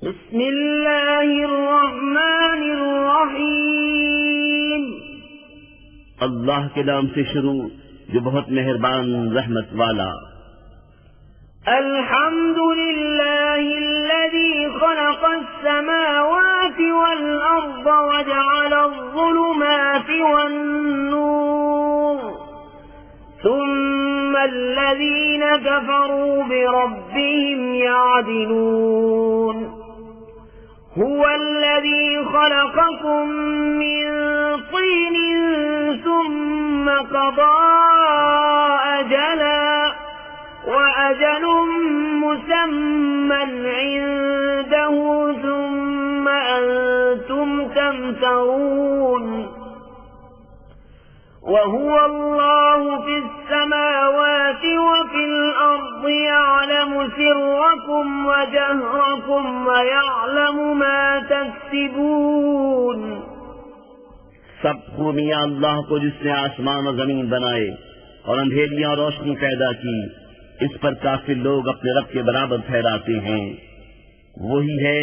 बिस्मिल्लाहिर्रहमानिर्रहीम। अल्लाह के नाम से शुरू जो बहुत मेहरबान रहमत वाला। अल्हम्दुलिल्लाहिल्लज़ी खलक़स्समावाति वल अर्ज़ वजअलज़्ज़ुलुमाति वन्नूर सुम्मल्लज़ीन कफ़रू बिरब्बिहिम यादिलून। हुवल्लज़ी खलक़कुम मिन तीनिन सुम्म क़ज़ा अजला वअजल मुसम्मन इंदहु सुम्म अंतुम तमतरून। वहुव अल्लाहु फिस्समावाति वफिल अर्ज़ि यअलमु सिर्रकुम वजहरकुम वयअलमु मा तक्सिबून। सब खूबियां अल्लाह को जिसने आसमान और जमीन बनाए और अंधेरियां और रोशनी पैदा की, इस पर काफिर लोग अपने रब के बराबर ठहराते हैं। वही है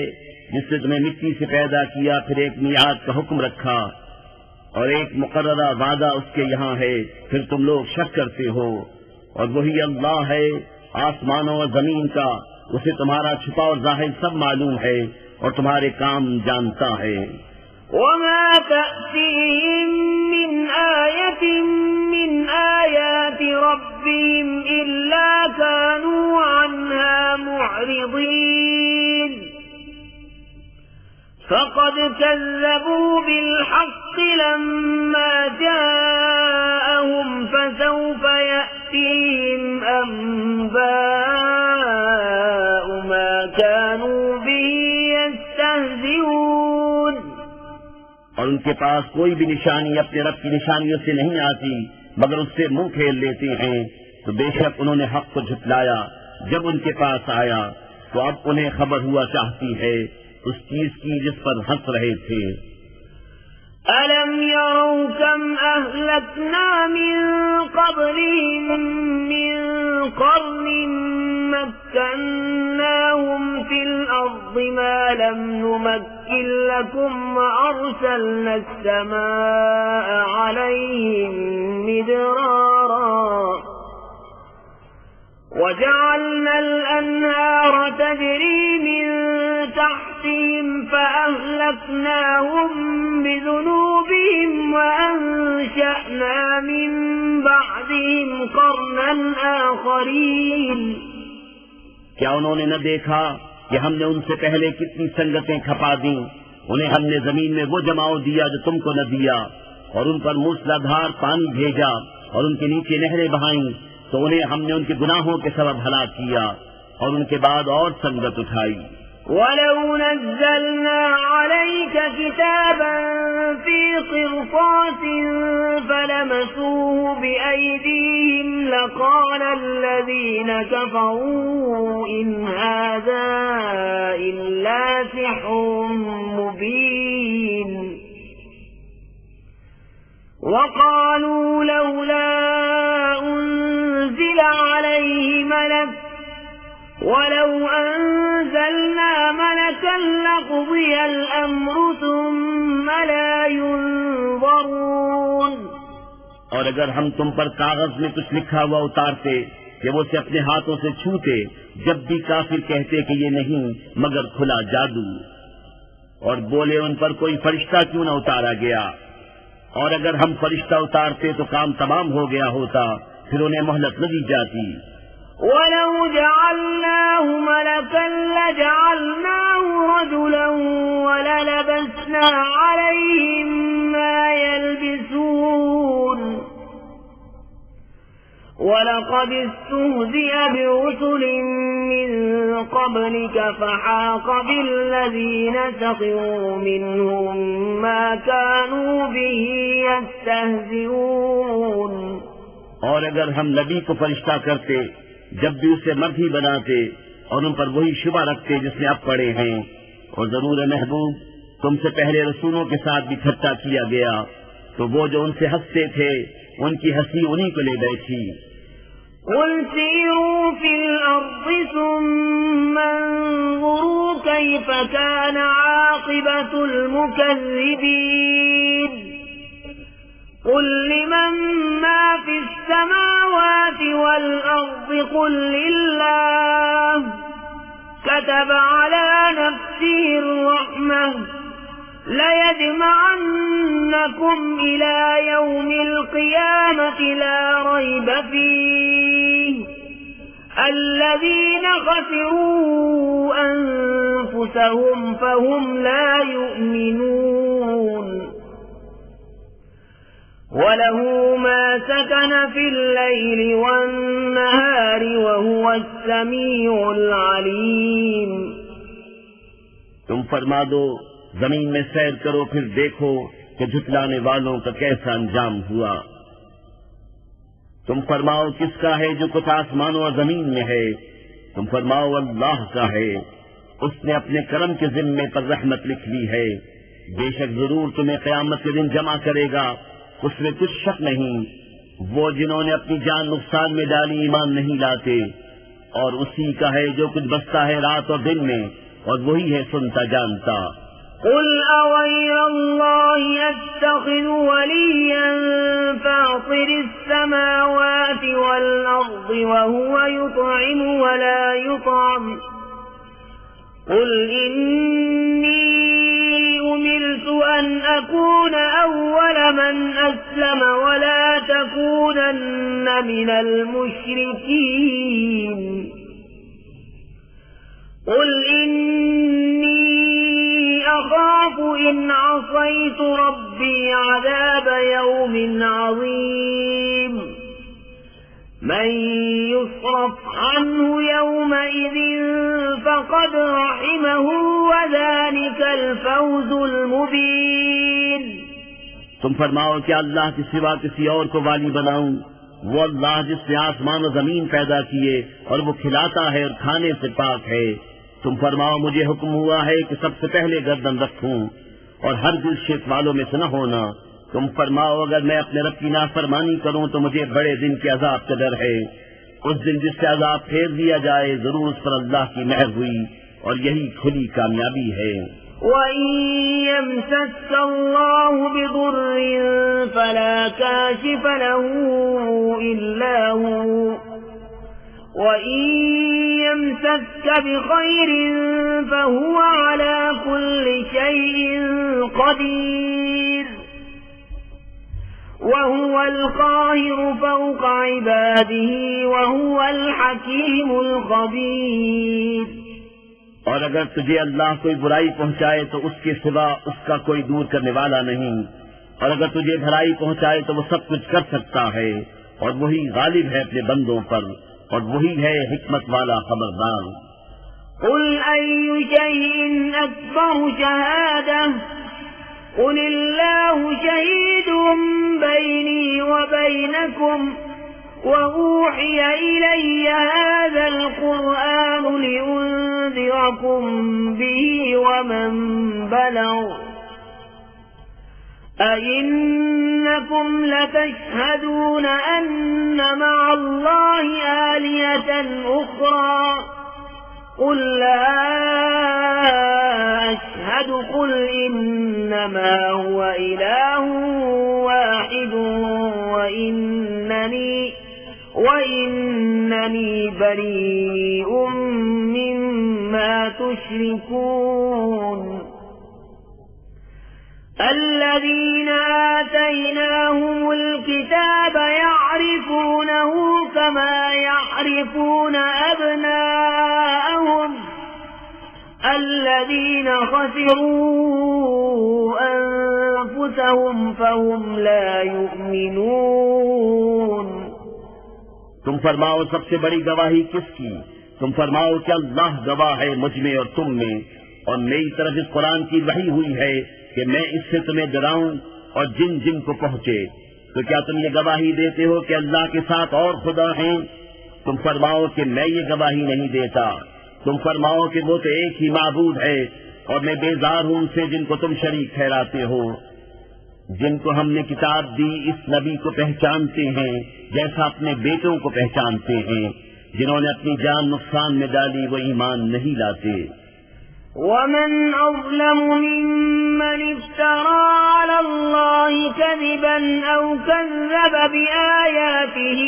जिसने तुम्हें मिट्टी से पैदा किया, फिर एक मियाद का हुक्म रखा और एक मुकर्ररा वादा उसके यहाँ है, फिर तुम लोग शक करते हो। और वही अल्लाह है आसमानों और जमीन का, उसे तुम्हारा छुपा और जाहिर सब मालूम है और तुम्हारे काम जानता है। वमा तअतीहिम मिन आयतिन मिन आयाति रब्बिहिम इल्ला कानू अन्हा मुअरिदीन। फक़द कज़्ज़बू बिल्हक़्क़ि लम्मा जाअहुम फसौफ़ यअतीहिम अंबाअु मा कानू बिही यस्तहज़िऊन। और उनके पास कोई भी निशानी अपने रब की निशानियों से नहीं आती मगर उससे मुंह फेर लेते हैं। तो बेशक उन्होंने हक को झुटलाया जब उनके पास आया, तो अब उन्हें खबर हुआ चाहती है उस चीज की जिस पर हंस रहे थे। अलम यरौ कम अहलकना मिन क़ब्लिहिम मिन क़र्निन मक्कन्नाहुम फिल अर्ज़ि मा लम नुमक्किन लकुम वअरसलना अस्समाअ अलैहिम मिदरारा वजअलना अल-अन्हार तजरी मिन तहतिहिम फअहलकनाहुम बिज़ुनूबिहिम वअंशअना मिन बअदिहिम क़र्नन आख़रीन। क्या उन्होंने न देखा कि हमने उनसे पहले कितनी संगतें खपा दी? उन्हें हमने जमीन में वो जमाव दिया जो तुमको न दिया, और उन पर मूसलाधार पानी भेजा और उनके नीचे नहरें बहाईं, तो उन्हें हमने उनके गुनाहों के सबब हलाक किया और उनके बाद और संगत उठाई। वलौ नज़्ज़लना अलैका किताबन फी क़िरतासिन फलमसूहु बिअयदीहिम लक़ाला अल्लज़ीना कफ़रू इन हाज़ा इल्ला सिह्रुम मुबीन। वक़ालू लौला उन्ज़िल अलैहि मलक वलौ अंज़लना मलकन लक़ुज़ियल अम्रु सुम्म ला युनज़रून। और अगर हम तुम पर कागज में कुछ लिखा हुआ उतारते कि वो उसे अपने हाथों से छूते, जब भी काफिर कहते कि ये नहीं मगर खुला जादू, और बोले उन पर कोई फरिश्ता क्यों न उतारा गया। और अगर हम फरिश्ता उतारते तो काम तमाम हो गया होता, फिर उन्हें मोहलत न दी जाती। वलौ जअलनाहु मलकन लजअलनाहु रजुलन वललबस्ना अलैहिम मा यल्बिसून। वलक़द इस्तुहज़िअ बिरुसुलिन मिन क़ब्लिक फहाक़ बिल्लज़ीन सख़िरू मिनहुम मा कानू बिही यस्तहज़िऊन। और अगर हम नबी को फरिश्ता करते, जब भी उसे मर्द ही बनाते और उन पर वही शुबा रखते जिसने अब पढ़े हैं, और जरूर महबूब तुमसे पहले रसूलों के साथ भी इकट्ठा किया गया, तो वो जो उनसे हंसते थे उनकी हंसी उन्हीं को ले बैठी। क़ुल सीरू फ़िल अर्ज़ि सुम्मा अन्ज़ुरू كيف كان عاقبة المكذبين قل لمن ما في السماوات والأرض قل لله كتب على نفسه الرحمة ليجمعنكم إلى يوم القيامة لا ريب فيه الذين خسروا أنفسهم فهم لا يؤمنون وله ما سكن في الليل والنهار وهو السميع العليم तुम फरमा दो, जमीन में सैर करो, फिर देखो कि झुटलाने वालों का कैसा अंजाम हुआ। तुम फरमाओ, किसका है जो कुछ आसमानों और जमीन में है? तुम फरमाओ, अल्लाह का है। उसने अपने करम के जिम्मे पर रहमत लिख ली है। बेशक जरूर तुम्हें क़यामत के दिन जमा करेगा, उसमें कुछ शक नहीं। वो जिन्होंने अपनी जान नुकसान में डाली ईमान नहीं लाते, और उसी का है जो कुछ बसता है रात और दिन में, और वही है सुनता जानता। قل أغير الله أتخذ وليا فاطر السماوات والأرض وهو يطعم ولا يطعم قل إني أمرت أن أكون أول من أسلم ولا تكونن من المشركين قل إني أخاف إن عصيت ربي عذاب يوم عظيم من يصرف عنه يومئذ فقد رحمه وذلك الفوز المبين तुम फरमाओ, क्या अल्लाह के सिवा किसी और को वाली बनाऊं? वो अल्लाह जिसने आसमान और जमीन पैदा किए और वो खिलाता है और खाने से पाक है। तुम फरमाओ, मुझे हुक्म हुआ है कि सबसे पहले गर्दन रखूं और हर दिल शिर्क वालों में से न होना। तुम फरमाओ, अगर मैं अपने रब की नाफरमानी करूं तो मुझे बड़े दिन के अजाब का डर है। उस दिन जिससे अजाब फेर दिया जाए, जरूर उस पर अल्लाह की मेहर हुई और यही खुली कामयाबी है। وَإِن يَمْسَسْكَ اللَّهُ بِضُرٍّ فَلَا كَاشِفَ لَهُ إِلَّا هُوَ وَإِن يَمْسَسْكَ بِخَيْرٍ فَهُوَ عَلَى كُلِّ شَيْءٍ قَدِيرٌ وَهُوَ الْقَاهِرُ فَوْقَ عِبَادِهِ وَهُوَ الْحَكِيمُ الْخَبِيرُ और अगर तुझे अल्लाह कोई बुराई पहुंचाए तो उसके सिवा उसका कोई दूर करने वाला नहीं, और अगर तुझे भलाई पहुंचाए तो वो सब कुछ कर सकता है, और वही गालिब है अपने बंदों पर, और वही है हिकमत वाला खबरदार। قُلْ أَيُّ شَيْءٍ أَكْبَرُ شَهَادَةً قُلِ اللَّهُ شَهِيدٌ بَيْنِي وَبَيْنَكُمْ وَأُوحِيَ إِلَيَّ هَذَا الْقُرْآنُ لِأُنذِرَكُم بِهِ وَمَن بَلَغَ أَئِنَّكُمْ لَتَشْهَدُونَ أَنَّ مَعَ اللَّهِ آلِهَةً أُخْرَى قُل لَّا أَشْهَدُ قُلْ إِنَّمَا هُوَ إِلَٰهٌ وَاحِدٌ وَإِنَّنِي بَرِيءٌ مِّمَّا تُشْرِكُونَ الَّذِينَ آتَيْنَاهُمُ الْكِتَابَ يَعْرِفُونَهُ كَمَا يَعْرِفُونَ أَبْنَاءَهُمْ الَّذِينَ خَسِرُوا أَنفُسَهُمْ فَهُمْ لَا يُؤْمِنُونَ तुम फरमाओ, सबसे बड़ी गवाही किसकी? तुम फरमाओ कि अल्लाह गवाह है मुझ में और तुम में, और मेरी तरफ इस कुरान की वही हुई है कि मैं इससे तुम्हें डराऊं और जिन जिन को पहुंचे। तो क्या तुम ये गवाही देते हो कि अल्लाह के साथ और खुदा हैं? तुम फरमाओ कि मैं ये गवाही नहीं देता। तुम फरमाओ कि वो तो एक ही माबूद है, और मैं बेजार हूं उनसे जिनको तुम शरीक ठहराते हो। जिनको हमने किताब दी इस नबी को पहचानते हैं जैसा अपने बेटों को पहचानते हैं। जिन्होंने अपनी जान नुकसान में डाली वो ईमान नहीं लाते। ومن أظلم ممن افترى على الله كذبا أو كذب بآياته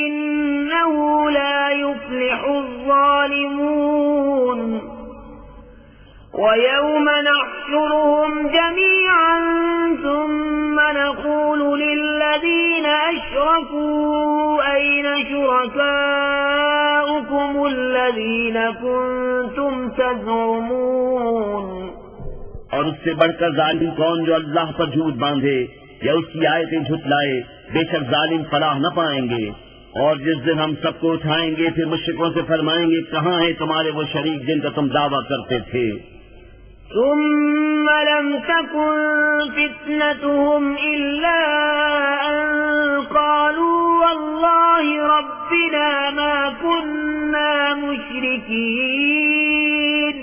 إنه لا يفلح الظالمون ويوم نحشرهم جميعا ثم نقول للذين أشركوا أين شركاؤكم الذين كنتم تزعمون। और उससे बढ़कर जालिम कौन जो अल्लाह पर झूठ बांधे या उसकी आयतें झुटलाए, बेशक जालिम फलाह न पाएंगे। और जिस दिन हम सबको उठाएंगे फिर मुश्रिकों से फरमाएंगे, कहाँ है तुम्हारे वो शरीक जिनका तुम दावा करते थे। ثم لم تكن فتنتهم إلا أن قالوا والله ربنا ما كنا مشركين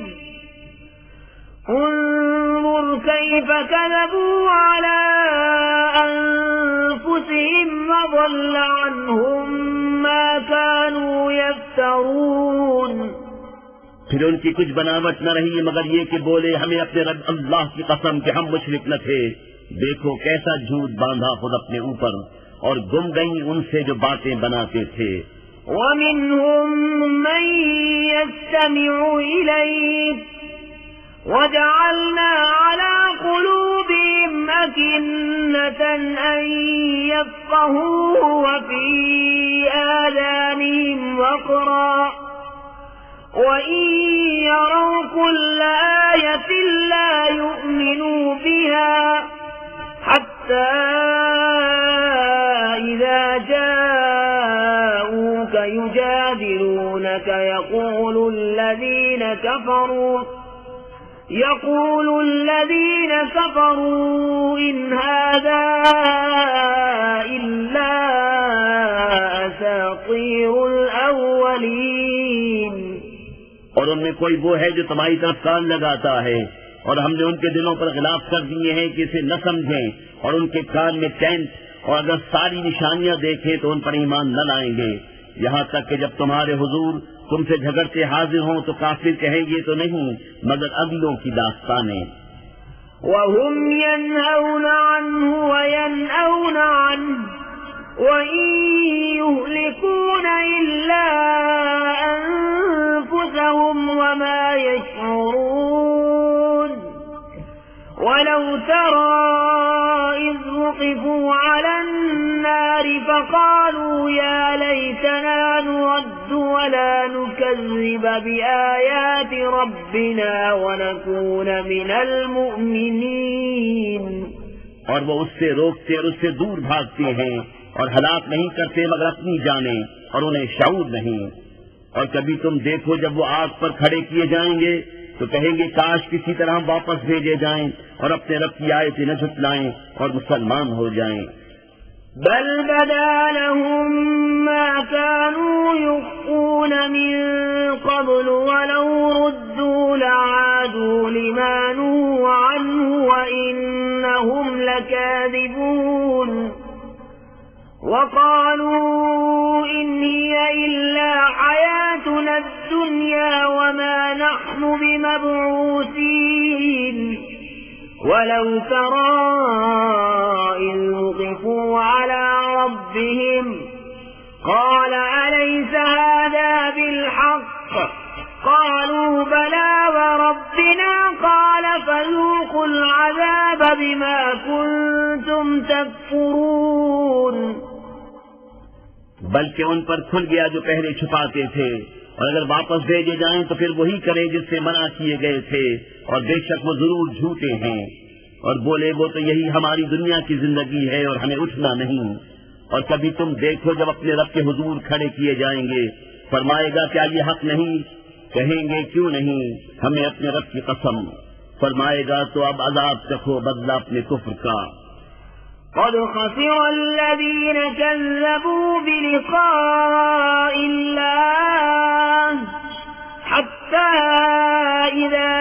انظر كيف كذبوا على أنفسهم وضل عنهم ما كانوا يفترون। फिर उनकी कुछ बनावट न रही मगर ये कि बोले, हमें अपने रब अल्लाह की कसम कि हम मुशरिक न थे। देखो कैसा झूठ बांधा खुद अपने ऊपर, और गुम गई उनसे जो बातें बनाते थे। ومنهم من يستمع إليك وجعلنا على قلوبهم أكنة أن يفقهوه وفي آذانهم وقرا وإن يروا كل آية لا يؤمنوا بها حتى إذا جاءوك يجادلونك يقول الذين كفروا إن هذا إلا أساطير الأولين। और उनमें कोई वो है जो तुम्हारी तरफ कान लगाता है, और हमने उनके दिलों पर गिलाफ कर दिए हैं कि इसे न समझें, और उनके कान में टेंट, और अगर सारी निशानियां देखें तो उन पर ईमान न लाएंगे। यहाँ तक कि जब तुम्हारे हुजूर तुमसे झगड़ते हाजिर हों तो काफिर कहेंगे तो नहीं मगर अगलों की दास्तानें। वहुम यन्हौन अन्हु वयन्हौन अन्हु वइन युहलिकून इल्ला अन्फुसहुम वमा यशऊरून। वलौ तरा इज़ वुक़िफू अला النار فقالوا يا ليتنا نرد ولا نكذب بآيات ربنا ونكون من المؤمنين। और वो उससे रोकते और उससे दूर भागते हैं और हलाक नहीं करते मगर अपनी जाने, और उन्हें शऊर नहीं। और कभी तुम देखो जब वो आग पर खड़े किए जाएंगे तो कहेंगे काश किसी तरह हम वापस भेजे जाएं और अपने रब की आयतें न झुटलाएं और मुसलमान हो जाएं। बल बदा लहुम मा कानू युख्फून मिन क़ब्ल वलौ रुद्दू लआदू लिमा नूहू अन्हु व इन्नहुम लकादिबून। وقالوا إن هي إلا حياتنا الدنيا وما نحن بمبعوثين ولو ترى إذ وقفوا على ربهم قال أليس هذا بالحق قالوا بلى وربنا قال فذوقوا العذاب بما كنتم تكفرون। बल्कि उन पर खुल गया जो पहले छुपाते थे, और अगर वापस भेजे जाएं तो फिर वही करें जिससे मना किए गए थे, और बेशक वो जरूर झूठे हैं। और बोले वो तो यही हमारी दुनिया की जिंदगी है और हमें उठना नहीं। और कभी तुम देखो जब अपने रब के हुजूर खड़े किए जाएंगे, फरमाएगा क्या ये हक नहीं? कहेंगे क्यों नहीं, हमें अपने रब की कसम। फरमाएगा तो अब अजाब चखो बदला अपने कुफ्र का। قد خسر الذين كذبوا بلقاء الله حتى إذا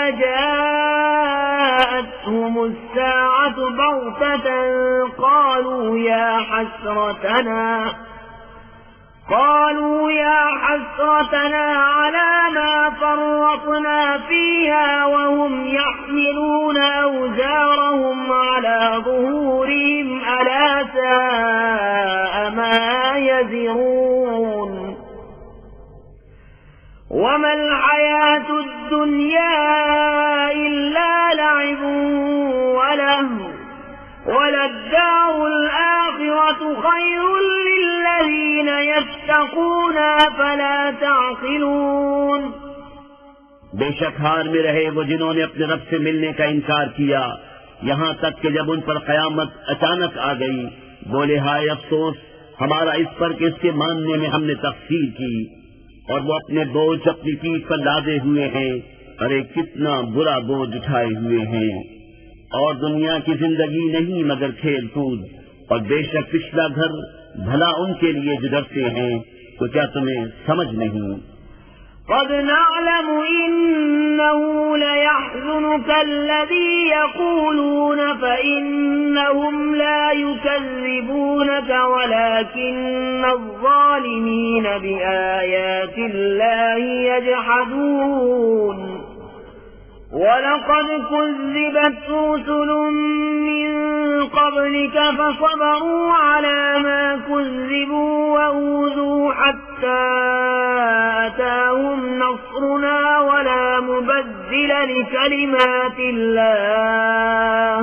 جاءتهم الساعة بغتة قالوا يا حسرتنا على ما فرطنا فيها وهم يحملون أوزارهم على ظهورهم ألا ساء ما يزرون وما الحياة الدنيا إلا لعب ولهو وللدار الآخرة خير للذين يتقون فلا تعقلون। बेशक हार में रहे वो जिन्होंने अपने रब से मिलने का इनकार किया, यहाँ तक कि जब उन पर कयामत अचानक आ गई बोले हाय अफसोस हमारा इस पर कि इसके मानने में हमने तकसीर की, और वो अपने बोझ अपनी पीठ पर लादे हुए हैं। अरे कितना बुरा बोझ उठाए हुए हैं। और दुनिया की जिंदगी नहीं मगर खेल कूद, और बेशक पिछला घर भला उनके लिए जो डरते हैं। तो क्या तुम्हें समझ नहीं? قد نعلم إنه ليحزنك الذي يقولون فإنهم لا يكذبونك ولكن الظالمين بآيات الله يجحدون ولقد كذبت رسل من قبلك فصبروا على ما كذبوا وأوذوا حتى أتاهم نصرنا ولا مبدل لكلمات الله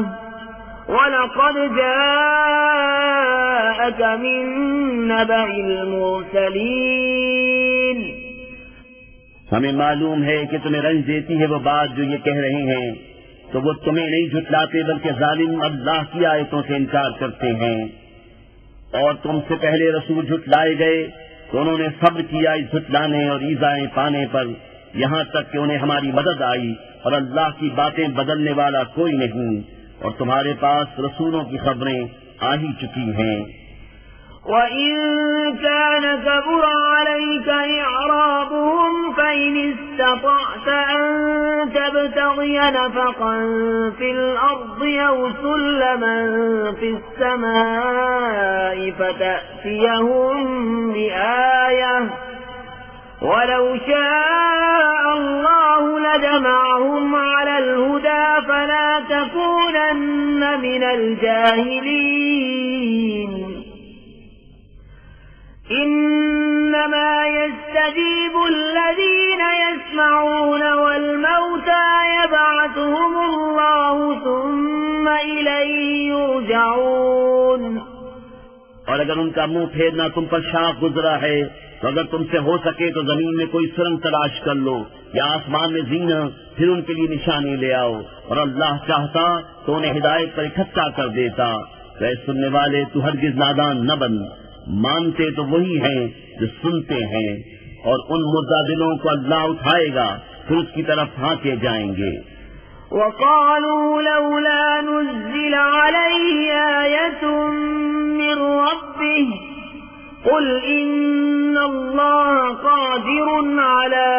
ولقد جاءك من نبأ المرسلين। हमें मालूम है कि तुम्हें रंज देती है वो बात जो ये कह रहे हैं, तो वो तुम्हें नहीं झुटलाते बल्कि जालिम अल्लाह की आयतों से इनकार करते हैं। और तुमसे पहले रसूल झुटलाए गए तो उन्होंने सब्र किया इस झुटलाने और ईज़ाएं पाने पर, यहाँ तक कि उन्हें हमारी मदद आई और अल्लाह की बातें बदलने वाला कोई नहीं। और तुम्हारे पास रसूलों की खबरें आ ही चुकी हैं। وَإِن كَانَ كَبُرَ عَلَيْكَ إِعْرَاضُهُمْ فَإِنِ اسْتَطَعْتَ أَن تَبْتَغِيَ نَفَقًا فِي الْأَرْضِ أَوْ سُلَّمًا فِي السَّمَاءِ فَتَأْتِيَهُم بِآيَةٍ وَلَوْ شَاءَ اللَّهُ لَجَمَعَهُمْ عَلَى الْهُدَى فَلَا تَكُونَنَّ مِنَ الْجَاهِلِينَ। إنما يستجيب الذين يسمعون والموتى يبعثهم الله ثم إليه يرجعون। और अगर उनका मुंह फेरना तुम पर शाख गुजरा है तो अगर तुमसे हो सके तो जमीन में कोई सुरंग तलाश कर लो या आसमान में जीना, फिर उनके लिए निशानी ले आओ। और अल्लाह चाहता तो उन्हें हिदायत पर इकट्ठा कर देता। वह सुनने वाले तू हरगिज नादान न बन, मानते तो वही हैं जो सुनते हैं। और उन मुर्दा दिलों को अल्लाह उठाएगा फिर उसकी तरफ हाँके जाएंगे। وقالوا لولا نزل عليه آية من ربه قل إن الله قادر على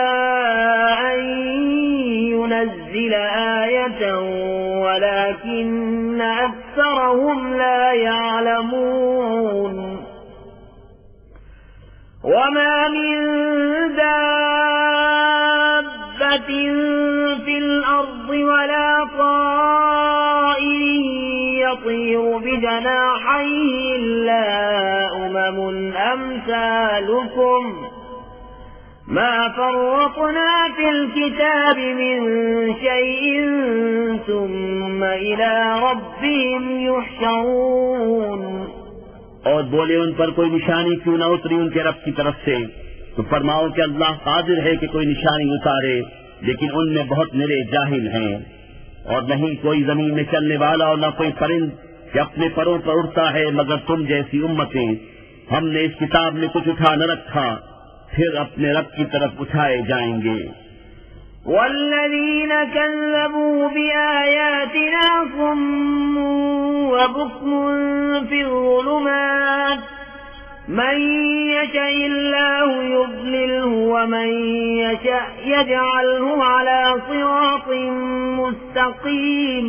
أن ينزل آية ولكن أكثرهم لا يعلمون। وما من دابة في الأرض ولا طائر يطير بجناحيه إلا أمم أمثالكم ما فرطنا في الكتاب من شيء ثم إلى ربهم يحشرون। और बोले उन पर कोई निशानी क्यों न उतरी उनके रब की तरफ से, तो फरमाओ कि अल्लाह कादिर है कि कोई निशानी उतारे, लेकिन उनमें बहुत निरे जाहिल हैं। और नहीं कोई जमीन में चलने वाला और न कोई परिंद कि अपने परों पर उड़ता है मगर तुम जैसी उम्मतें। हमने इस किताब में कुछ उठा न रखा, फिर अपने रब की तरफ उठाए जाएंगे। والذين كذبوا بآياتنا صم وبكم في الظلمات من يشاء الله يضلله ومن يشاء يجعله على صراط مستقيم।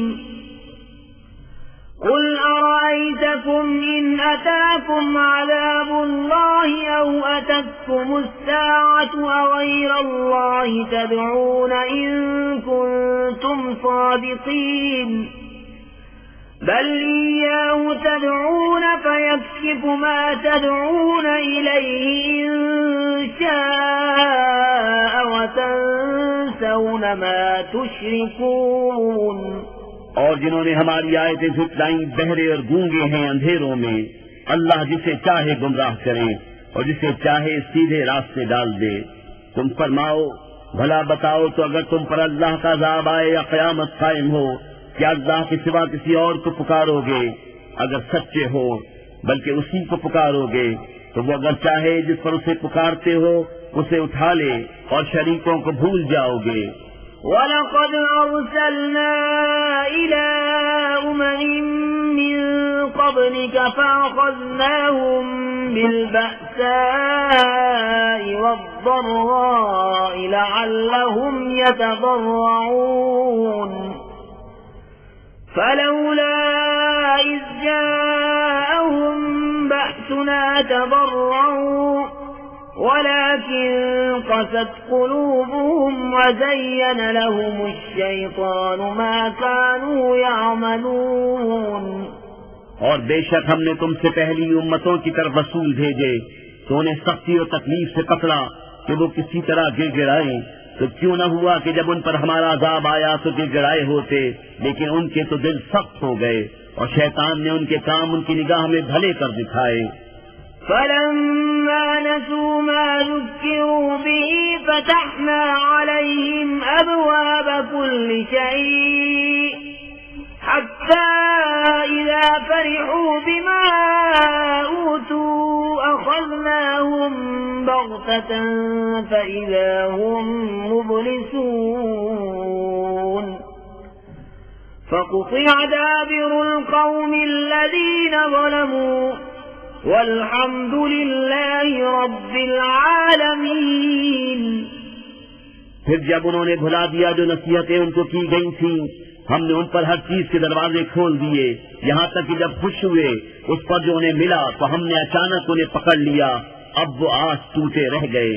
قل أرأيتكم إن أتاكم عذاب الله أو أتتكم الساعة أغير الله الله تدعون إن كنتم صادقين بل إياه تدعون فيكشف ما تدعون إليه إن شاء وتنسون ما تشركون। और जिन्होंने हमारी आयतें झुटलाई बहरे और गूंगे हैं अंधेरों में, अल्लाह जिसे चाहे गुमराह करे और जिसे चाहे सीधे रास्ते डाल दे। तुम फरमाओ, भला बताओ तो अगर तुम पर अल्लाह का अज़ाब आए या क़यामत कायम हो, क्या अल्लाह के सिवा किसी और को पुकारोगे? अगर सच्चे हो बल्कि उसी को पुकारोगे तो वो अगर चाहे जिस पर उसे पुकारते हो उसे उठा ले और शरीकों को भूल जाओगे। वलक़द अरसलना इला उममिन मिन क़ब्लिक फ़अख़ज़नाहुम बिलबअसाइ वद्दर्राइ लअल्लहुम यतज़र्रऊन फलौला इज़ जाअहुम बअसुना तज़र्रऊ वलाकिन क़सत क़ुलूबुहुम वज़य्यन लहुम अश्शैतान मा कानू यअमलून। और बेशक हमने तुमसे पहली उम्मतों की तरफ रसूल भेजे तो उन्हें सख्ती और तकलीफ से पकड़ा कि वो किसी तरह गिड़गिड़ाए, तो क्यों न हुआ कि जब उन पर हमारा अज़ाब आया तो गिड़गिड़ाए होते, लेकिन उनके तो दिल सख्त हो गए और शैतान ने उनके काम उनकी निगाह में भले कर दिखाए। फलम्मा नसू मा ज़ुक्किरू बिही फ़तहना अलैहिम अबवाब कुल्लि शै'इन हत्ता इज़ा फ़रिहू बिमा ऊतू अख़ज़नाहुम बग़ततन फ़इज़ा हुम मुब्लिसून फ़क़ुतिअ दाबिरुल क़ौमिल्लज़ीन ज़लमू वल्हम्दुलिल्लाहि रब्बिल आलमीन। फिर जब उन्होंने भुला दिया जो नसीहतें उनको की गई थीं, हमने उन पर हर चीज के दरवाजे खोल दिए, यहाँ तक कि जब खुश हुए उस पर जो उन्हें मिला तो हमने अचानक उन्हें पकड़ लिया। अब वो आस टूटे रह गए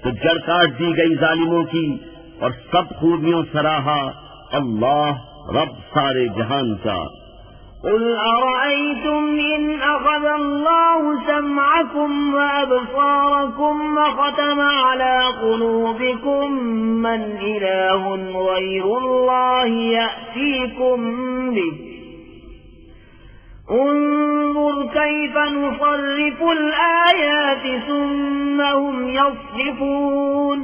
तो जड़ काट दी गई जालिमों की और सब खूबियों सराहा अल्लाह रब सारे जहान का। قل أرأيتم إن أخذ الله سمعكم وأبصاركم وختم على قلوبكم من إله غير الله يأتيكم به انظر كيف نصرف الآيات ثم هم يصدفون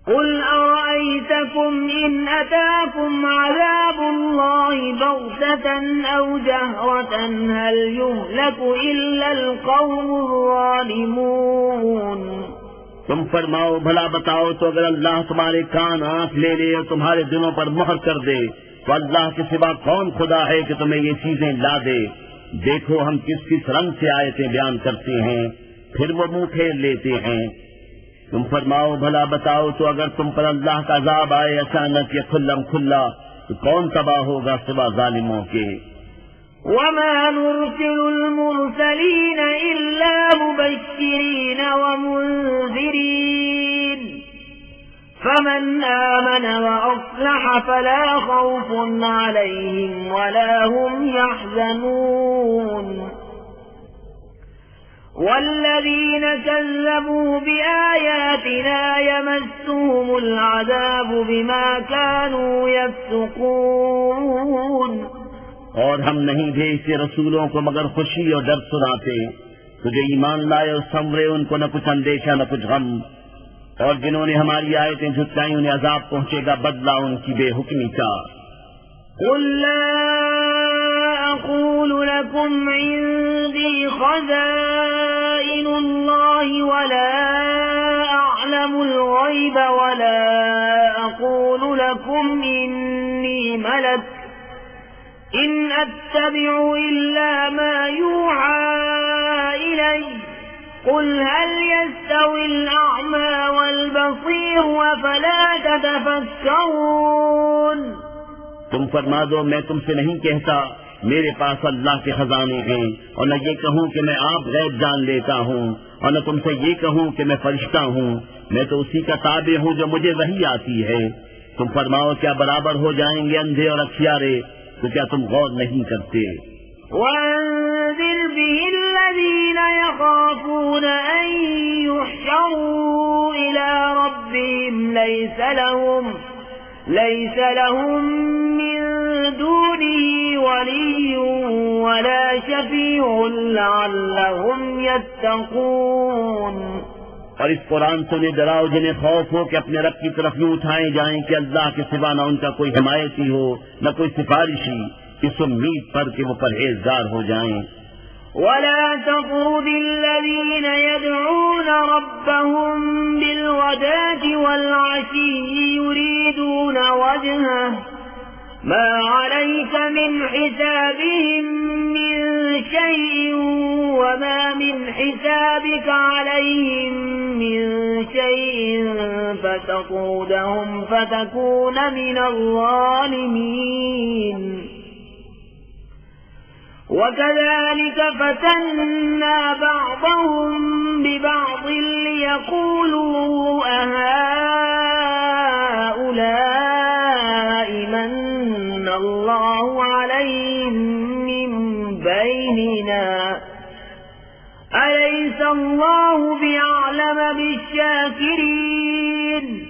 قل أرأيتكم إن أتاكم عذاب الله بغتة أو جهرة هل يهلك إلا القوم الظالمون। तुम फरमाओ, भला बताओ तो अगर अल्लाह तुम्हारे कान आंख ले ले और तुम्हारे दिलों पर मुहर कर दे तो अल्लाह के सिवा कौन खुदा है कि तुम्हें ये चीजें ला दे। देखो हम किस किस रंग से आयतें बयान करते हैं, फिर वो मुंह फेर लेते हैं। तुम फरमाओ, भला बताओ तो अगर तुम पर अल्लाह का अज़ाब आए अचानक या खुल्लम खुल्ला तो कौन तबाह होगा सिवा जालिमों के। वमा नुरसिलुल मुरसलीन इल्ला मुबश्शिरीन व मुनज़िरीन फमन आमन व अस्लह फला खौफुन अलैहिम वला हुम यहज़नून वल्लज़ीन कज़्ज़बू बिआयातिना यमस्सुहुम अलअज़ाब बिमा कानू यफ़्सुक़ून। और हम नहीं भेजते रसूलों को मगर खुशी और डर सुनाते, तो जो ईमान लाए और संवरे उनको न कुछ अंदेशा न कुछ गम, और जिन्होंने हमारी आयतें झुटलाई उन्हें अज़ाब पहुंचेगा बदला उनकी बेहुक्मी का। قل لا أقول لكم عندي خزائن الله ولا أعلم الغيب ولا أقول لكم إني ملك إن أتبع إلا ما يوحى إلي قل هل يستوي الأعمى والبصير أفلا تتفكرون। तुम फरमा दो, मैं तुमसे नहीं कहता मेरे पास अल्लाह के खजाने हैं, और न ये कहूँ कि मैं आप गैब जान लेता हूँ, और न तुमसे ये कहूँ कि मैं फरिश्ता हूँ। मैं तो उसी का ताबे हूँ जो मुझे वही आती है। तुम फरमाओ, क्या बराबर हो जाएंगे अंधे और अखियारे? तो क्या तुम गौर नहीं करते? وَأَنذِرْ بِهِ الَّذِينَ يَخَافُونَ أَن يُحْشَرُوا إِلَى رَبِّهِمْ لَيْسَ لَهُم مِّن دُونِهِ وَلِيٌّ وَلَا شَفِيعٌ لَّعَلَّهُمْ يَتَّقُونَ। और इस कुरान से उन्हें डराओ जिन्हें खौफ हो कि अपने रब की तरफ यूं उठाए जाएं कि अल्लाह के सिवा न उनका कोई हिमायती हो, न कोई सिफारिशी, इस उम्मीद पर कि वो परहेजगार हो जाएं। وَلَا تَطْرُدِ الَّذِينَ يَدْعُونَ رَبَّهُم بِالْغَدَاةِ وَالْعَشِيِّ يُرِيدُونَ وَجْهَهُ مَا عَلَيْكَ مِنْ حِسَابِهِم مِّن شَيْءٍ وَمَا مِنْ حِسَابِكَ عَلَيْهِم مِّن شَيْءٍ فَتَطْرُدَهُمْ فَتَكُونَ مِنَ الظَّالِمِينَ। وَكَذَلِكَ فَتَنَّا بَعْضَهُم بِبَعْضٍ لِيَقُولُوا أَهَٰؤُلَاءِ مَنَّ اللَّهُ عَلَيْهِم مِّن بَيْنِنَا أَلَيْسَ اللَّهُ بِأَعْلَمَ بِالشَّاكِرِينَ।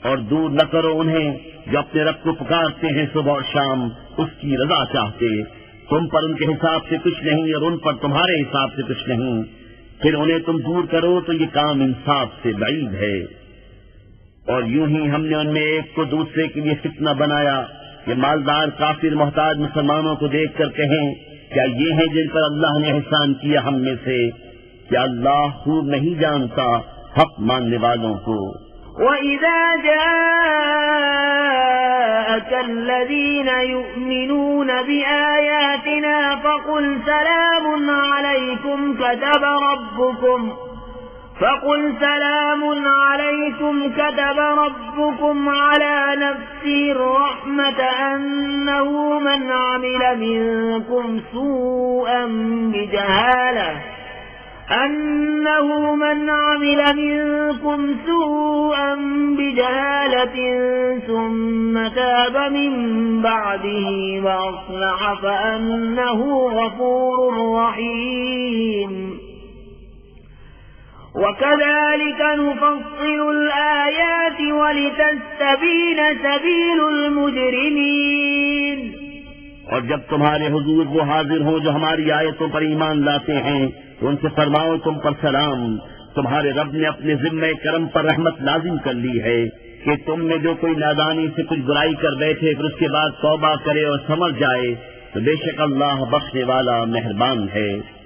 और दूर न करो उन्हें जो अपने रब को पुकारते हैं सुबह और शाम उसकी रजा चाहते। तुम पर उनके हिसाब से कुछ नहीं और उन पर तुम्हारे हिसाब से कुछ नहीं। फिर उन्हें तुम दूर करो तो ये काम इंसाफ से बईद है। और यूं ही हमने उनमें एक को दूसरे के लिए फितना बनाया। ये मालदार काफिर मोहताज मुसलमानों को देखकर कहें, क्या ये हैं जिन पर अल्लाह ने एहसान किया हम में से? क्या अल्लाह खूब नहीं जानता हक मानने वालों को? وَإِذَا جَاءَكَ الَّذِينَ يُؤْمِنُونَ بِآيَاتِنَا فَقُلْ سَلَامٌ عَلَيْكُمْ كَتَبَ رَبُّكُمْ عَلَى نَفْسِهِ الرَّحْمَةَ أَنَّهُ مَنْ عَمِلَ منكم سوءا بجهالة ثم تاب من بعده وأصلح فأنه غفور رحيم وكذلك نفصل الآيات ولتستبين سبيل المجرمين। और जब तुम्हारे हुजूर वो हाजिर हो जो हमारी आयतों पर ईमान लाते हैं तो उनसे फरमाओ, तुम पर सलाम। तुम्हारे रब ने अपने जिम्मे करम पर रहमत लाजिम कर ली है कि तुम में जो कोई नादानी से कुछ बुराई कर बैठे फिर उसके बाद तौबा करे और समझ जाए तो बेशक अल्लाह बख्शने वाला मेहरबान है।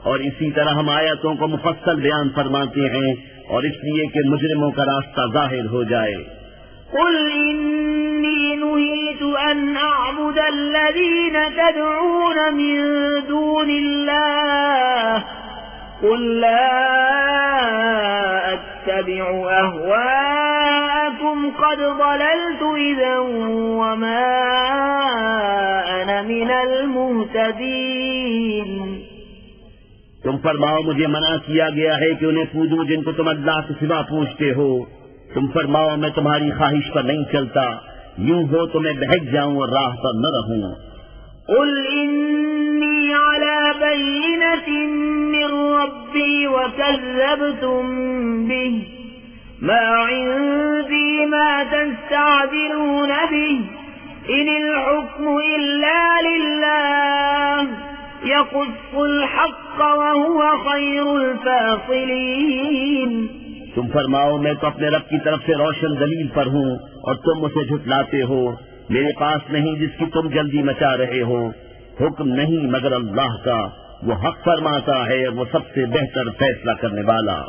और इसी तरह हम आयतों को मुफस्सल बयान फरमाते हैं और इसलिए कि मुजरिमों का रास्ता जाहिर हो जाए। قُلْ إِنِّي نُهِيتُ أَنْ أَعْبُدَ الَّذِينَ تَدْعُونَ مِن دُونِ اللَّهِ قُلْ لَا أَتَّبِعُ أَهْوَاءَكُمْ قَدْ ضَلَلْتُ إِذًا وَمَا أَنَا مِنَ الْمُهْتَدِينَ। तुम फरमाओ, मुझे मना किया गया है कि उन्हें पूजो जिनको तुम अल्लाह के सिवा पूजते हो। तुम फरमाओ, मैं तुम्हारी ख्वाहिश पर नहीं चलता, यूं हो तो मैं बहक जाऊं और राह पर न रहूं। قُلْ إِنِّي عَلَى بَيِّنَةٍ مِّن رَّبِّي وَكَذَّبْتُم بِهِ مَا عِندِي مَا تَسْتَعْجِلُونَ بِهِ إِنِ الْحُكْمُ إِلَّا لِلَّهِ يَقُصُّ الْحَقَّ وَهُوَ خَيْرُ الْفَاصِلِينَ। तुम फरमाओ, मैं तो अपने रब की तरफ से रोशन दलील पर हूँ और तुम उसे झुठलाते हो। मेरे पास नहीं जिसकी तुम जल्दी मचा रहे हो। हुक्म नहीं मगर अल्लाह का, वो हक फरमाता है और वो सबसे बेहतर फैसला करने वाला।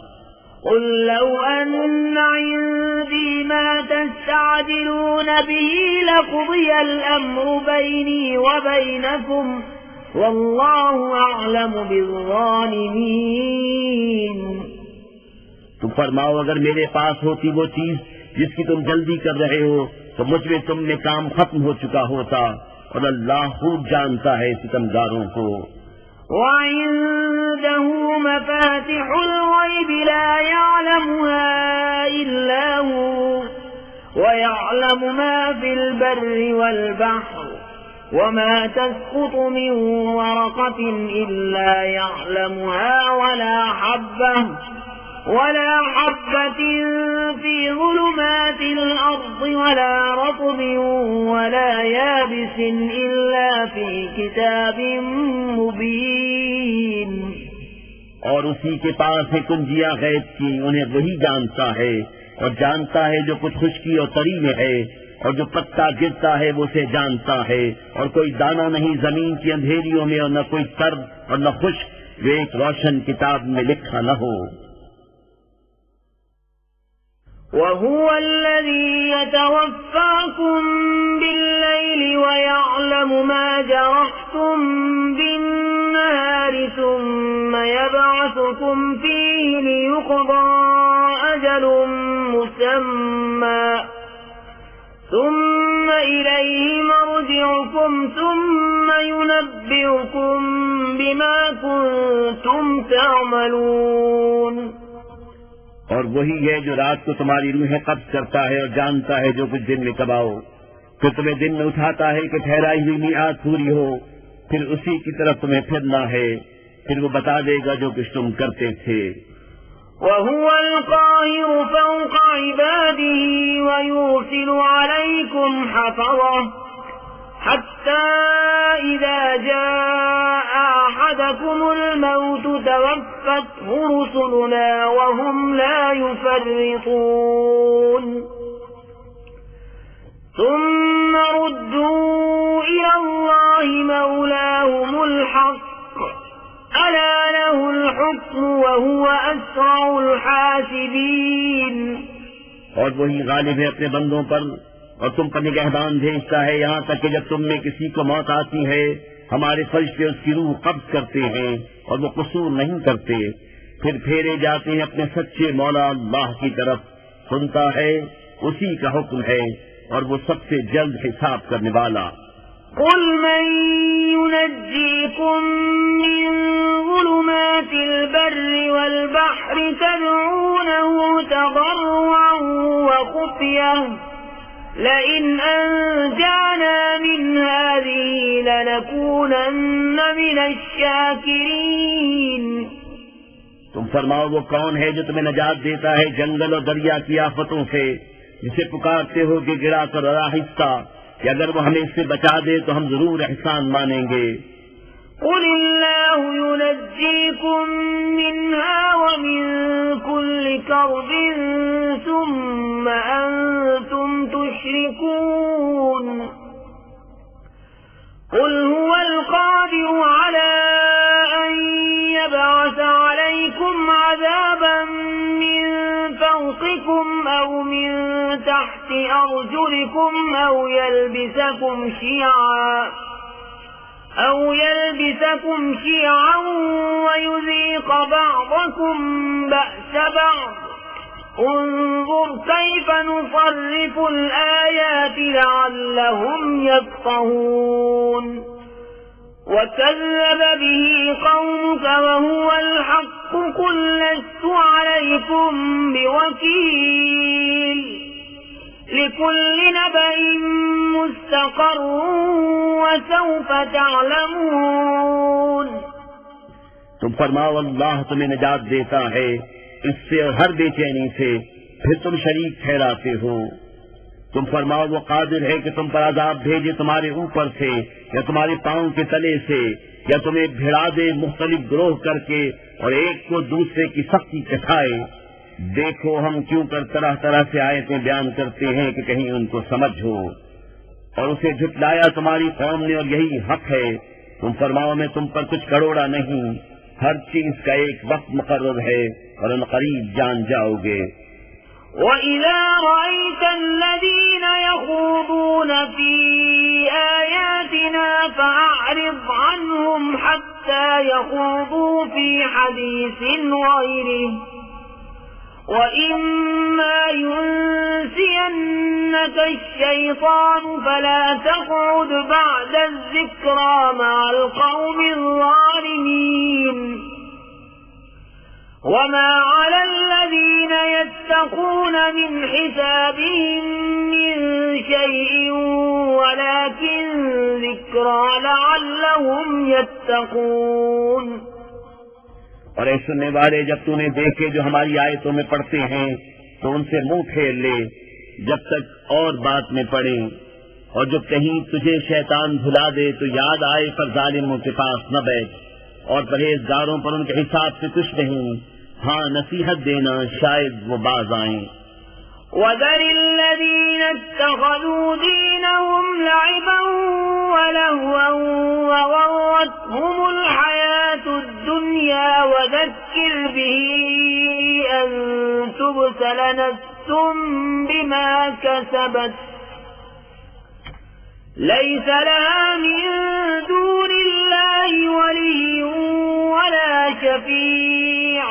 قُلْ لَوْ أَنَّ عِندِي مَا تَسْتَعْجِلُونَ بِهِ لَقُضِيَ الْأَمْرُ بَيْنِي وَبَيْنَكُمْ وَاللَّهُ أَعْلَمُ بِالظَّالِمِينَ। तुम फरमाओ, अगर मेरे पास होती वो चीज जिसकी तुम जल्दी कर रहे हो तो मुझ में तुम में काम खत्म हो चुका होता और अल्लाह खूब जानता है सितमगारों को। وعنده مفاتح الغيب لا يعلمها إلا هو ويعلم ما في البر والبحر وما تسقط من ورقة إلا يعلمها ولا حبة في ظلمات الأرض ولا رطب ولا يابس إلا في كتاب مبين। और उसी के पास है कुंजियां गैब की, उन्हें वही जानता है, और जानता है जो कुछ खुशकी और तरी में है, और जो पत्ता गिरता है वो उसे जानता है, और कोई दाना नहीं जमीन की अंधेरियों में, और न कोई सर्द और न खुश्क जो एक रोशन किताब में लिखा न हो। وهو الذي يتوفاكم بالليل ويعلم ما جرحتم بالنهار ثم يبعثكم فيه ليقضى أجل مسمى ثم إليه مرجعكم ثم ينبئكم بما كنتم تعملون। और वही है जो रात को तुम्हारी रूहें कब्ज करता है और जानता है जो कुछ दिन में कबाओ, फिर तुम्हें दिन में उठाता है कि ठहराई हुई मियाद पूरी हो, फिर उसी की तरफ तुम्हें फिरना है, फिर वो बता देगा जो कुछ तुम करते थे। وهو القاهر فوق عباده ويرسل عليكم حفظه حتى إذا جاء أحدكم الموت توفته رسلنا وهم لا يفرطون ثم ردوا إلى الله مولاهم الحق ألا له الحكم وهو أسرع الحاسبين। और वही गालिब है अपने बंदों पर और तुम पर निगहबान भेजता है, यहाँ तक कि जब तुम में किसी को मौत आती है हमारे फरिश्ते उसकी रूह कब्ज करते हैं और वो कसूर नहीं करते, फिर फेरे जाते हैं अपने सच्चे मौला अल्लाह की तरफ। सुनता है, उसी का हुक्म है और वो सबसे जल्द हिसाब करने वाला। قل من ينجيكم من ظلمات البر والبحر تدعونه تضرعا وخفية لئن أنجانا من هذه لنكونن من الشاكرين। तुम फरमाओ वो कौन है जो तुम्हें नजात देता है जंगल और दरिया की आफतों से, जिसे पुकारते हो कि गिरा कर आहिस्ता, कि अगर वो हमें इससे बचा दे तो हम जरूर एहसान मानेंगे। قل الله ينجيكم منها ومن كل كرب ثم أنتم تشركون قل هو القادر على أن يبعث عليكم عذابا من فوقكم أو من تحت أرجلكم أو يلبسكم شيعا ويذيق بعضكم بأس بعض انظر كيف نصرف الآيات لعلهم يفقهون وكذب به قومك وهو الحق قل لست عليكم بوكيل لكل نبأ مستقر وسوف تعلمون। तुम फरमाओ अल्लाह तुम्हें निजात देता है इससे और हर बेचैनी से, फिर तुम शरीक ठहराते हो। तुम फरमाओ वो कादिर है कि तुम पर अजाब भेजे तुम्हारे ऊपर से या तुम्हारे पांव के तले से, या तुम्हें भिड़ा दे मुख्तलिफ ग्रोह करके और एक को दूसरे की सख्ती चखाए। देखो हम क्यों कर तरह तरह से आयतें बयान करते हैं कि कहीं उनको समझ हो। और उसे झुटलाया तुम्हारी कौम ने और यही हक है। तुम फरमाओ में तुम पर कुछ करोड़ा नहीं, हर चीज का एक वक्त मुकर्रर है और अनकरीब जान जाओगे। وَإِذَا رَأَيْتَ الَّذِينَ يَخُوضُونَ فِي آيَاتِنَا فَأَعْرِضْ عَنْهُمْ حَتَّى يَخُوضُوا فِي حَدِيثٍ غَيْرِهِ وَإِمَّا يُنسِيَنَّكَ لك الشيطان فلا تقعد بعد الذكرى مع القوم الظالمين وما على الذين يتقون من حسابهم من شيء ولكن ذكرى لعلهم يتقون। और ऐ सुनने वाले, जब तूने देखे जो हमारी आयतों में पढ़ते हैं तो उनसे मुंह फेर ले जब तक और बात में पड़े, और जब कहीं तुझे शैतान भुला दे तो याद आए पर जालिमों के पास न बैठ, और परहेजगारों पर उनके हिसाब से कुछ नहीं, हाँ नसीहत देना शायद वो बाज आए। وَذَرِ الَّذِينَ اتَّخَذُوا دِينَهُمْ لَعِبًا وَلَهْوًا وَغَرَّتْهُمُ الْحَيَاةُ الدُّنْيَا وَذَكِّرْ بِهِ أَن تُبْسَلَ نَفْسٌ بِمَا كَسَبَتْ لَيْسَ لَهَا مِن دُونِ اللَّهِ وَلِيٌّ وَلَا شَفِيعٌ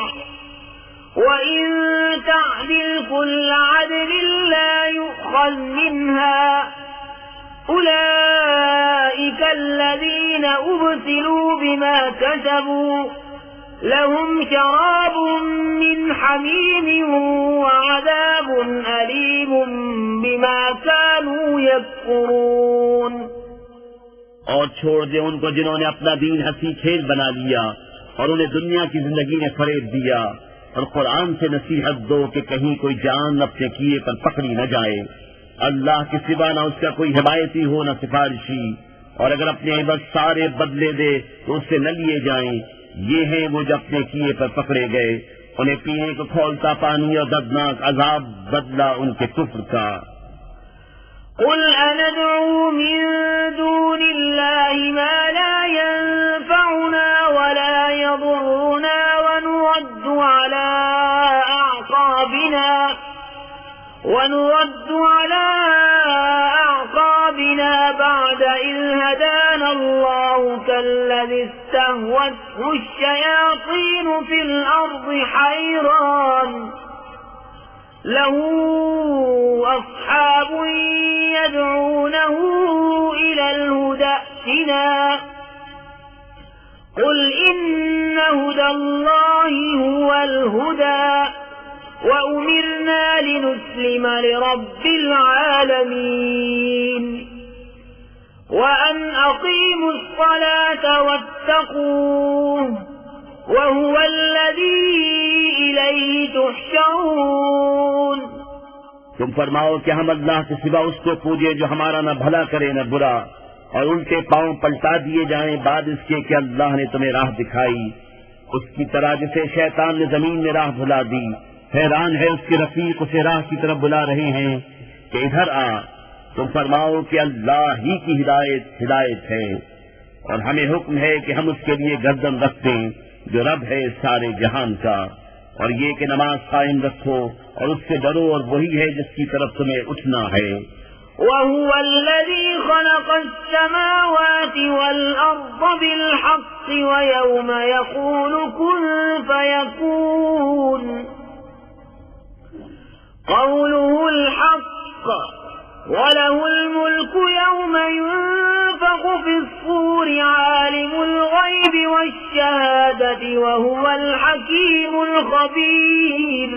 وَإِن تَعْدِلْ كُلَّ عَدْلٍ لَّا يُؤْخَذْ مِنْهَا أُولَئِكَ الَّذِينَ أُبْسِلُوا بِمَا كَسَبُوا لَهُمْ شَرَابٌ مِّنْ حَمِيمٍ وَعَذَابٌ أَلِيمٌ بِمَا كَانُوا يَكْفُرُونَ। और छोड़ दे उनको जिन्होंने अपना दीन हंसी खेल बना लिया और उन्हें दुनिया की जिंदगी ने फरेब दिया, और कुरान से नसीहत दो कि कहीं कोई जान अपने किए पर पकड़ी न जाए। अल्लाह के सिवा न उसका कोई हिमायती हो न सिफारिशी, और अगर अपने बस सारे बदले दे तो उससे न लिए जाएं। ये हैं वो जो अपने किए पर पकड़े गए, उन्हें पीने को खौलता पानी और दर्दनाक अजाब बदला उनके कुफ्र का। قُلْ أَنَدْعُو مِن دُونِ اللَّهِ مَا لَا يَنفَعُنَا وَلَا يَضُرُّنَا وَنُرَدُّ عَلَى أَعْقَابِنَا بَعْدَ إِذْ هَدَانَا اللَّهُ كَالَّذِي اسْتَهْوَتْهُ الشَّيَاطِينُ فِي الْأَرْضِ حَيْرَانٌ له أصحاب يدعونه إلى الهدى ائتنا قل إن هدى الله هو الهدى وأمرنا لنسلم لرب العالمين وأن أقيموا الصلاة واتقوه وهو الذي إليه تحشرون। तुम फरमाओ कि हम अल्लाह के सिवा उसको पूजे जो हमारा न भला करे न बुरा, और उनके पांव पलटा दिए जाएं बाद इसके कि अल्लाह ने तुम्हें राह दिखाई, उसकी तरह जिसे शैतान ने जमीन में राह भुला दी। हैरान है उसके रफीक उसे राह की तरफ बुला रहे हैं कि इधर आ। तुम फरमाओ कि अल्लाह ही की हिदायत है, और हमें हुक्म है कि हम उसके लिए गर्दन रख दें जो रब है सारे जहान का, और ये कि नमाज कायम रखो और उससे डरो, और वही है जिसकी तरफ तुम्हें उठना है। وَهُوَ الَّذِي خَلَقَ السَّمَاوَاتِ وَالْأَرْضَ بِالْحَقِّ وَيَوْمَ يَقُولُ كُن فَيَكُونُ قَوْلُهُ الْحَقُّ وَلَهُ الْمُلْكُ يَوْمَ يُنفَخُ فِي الصُّورِ عَالِمُ الْغَيْبِ وَالشَّهَادَةِ وَهُوَ الْحَكِيمُ الْخَبِيرُ।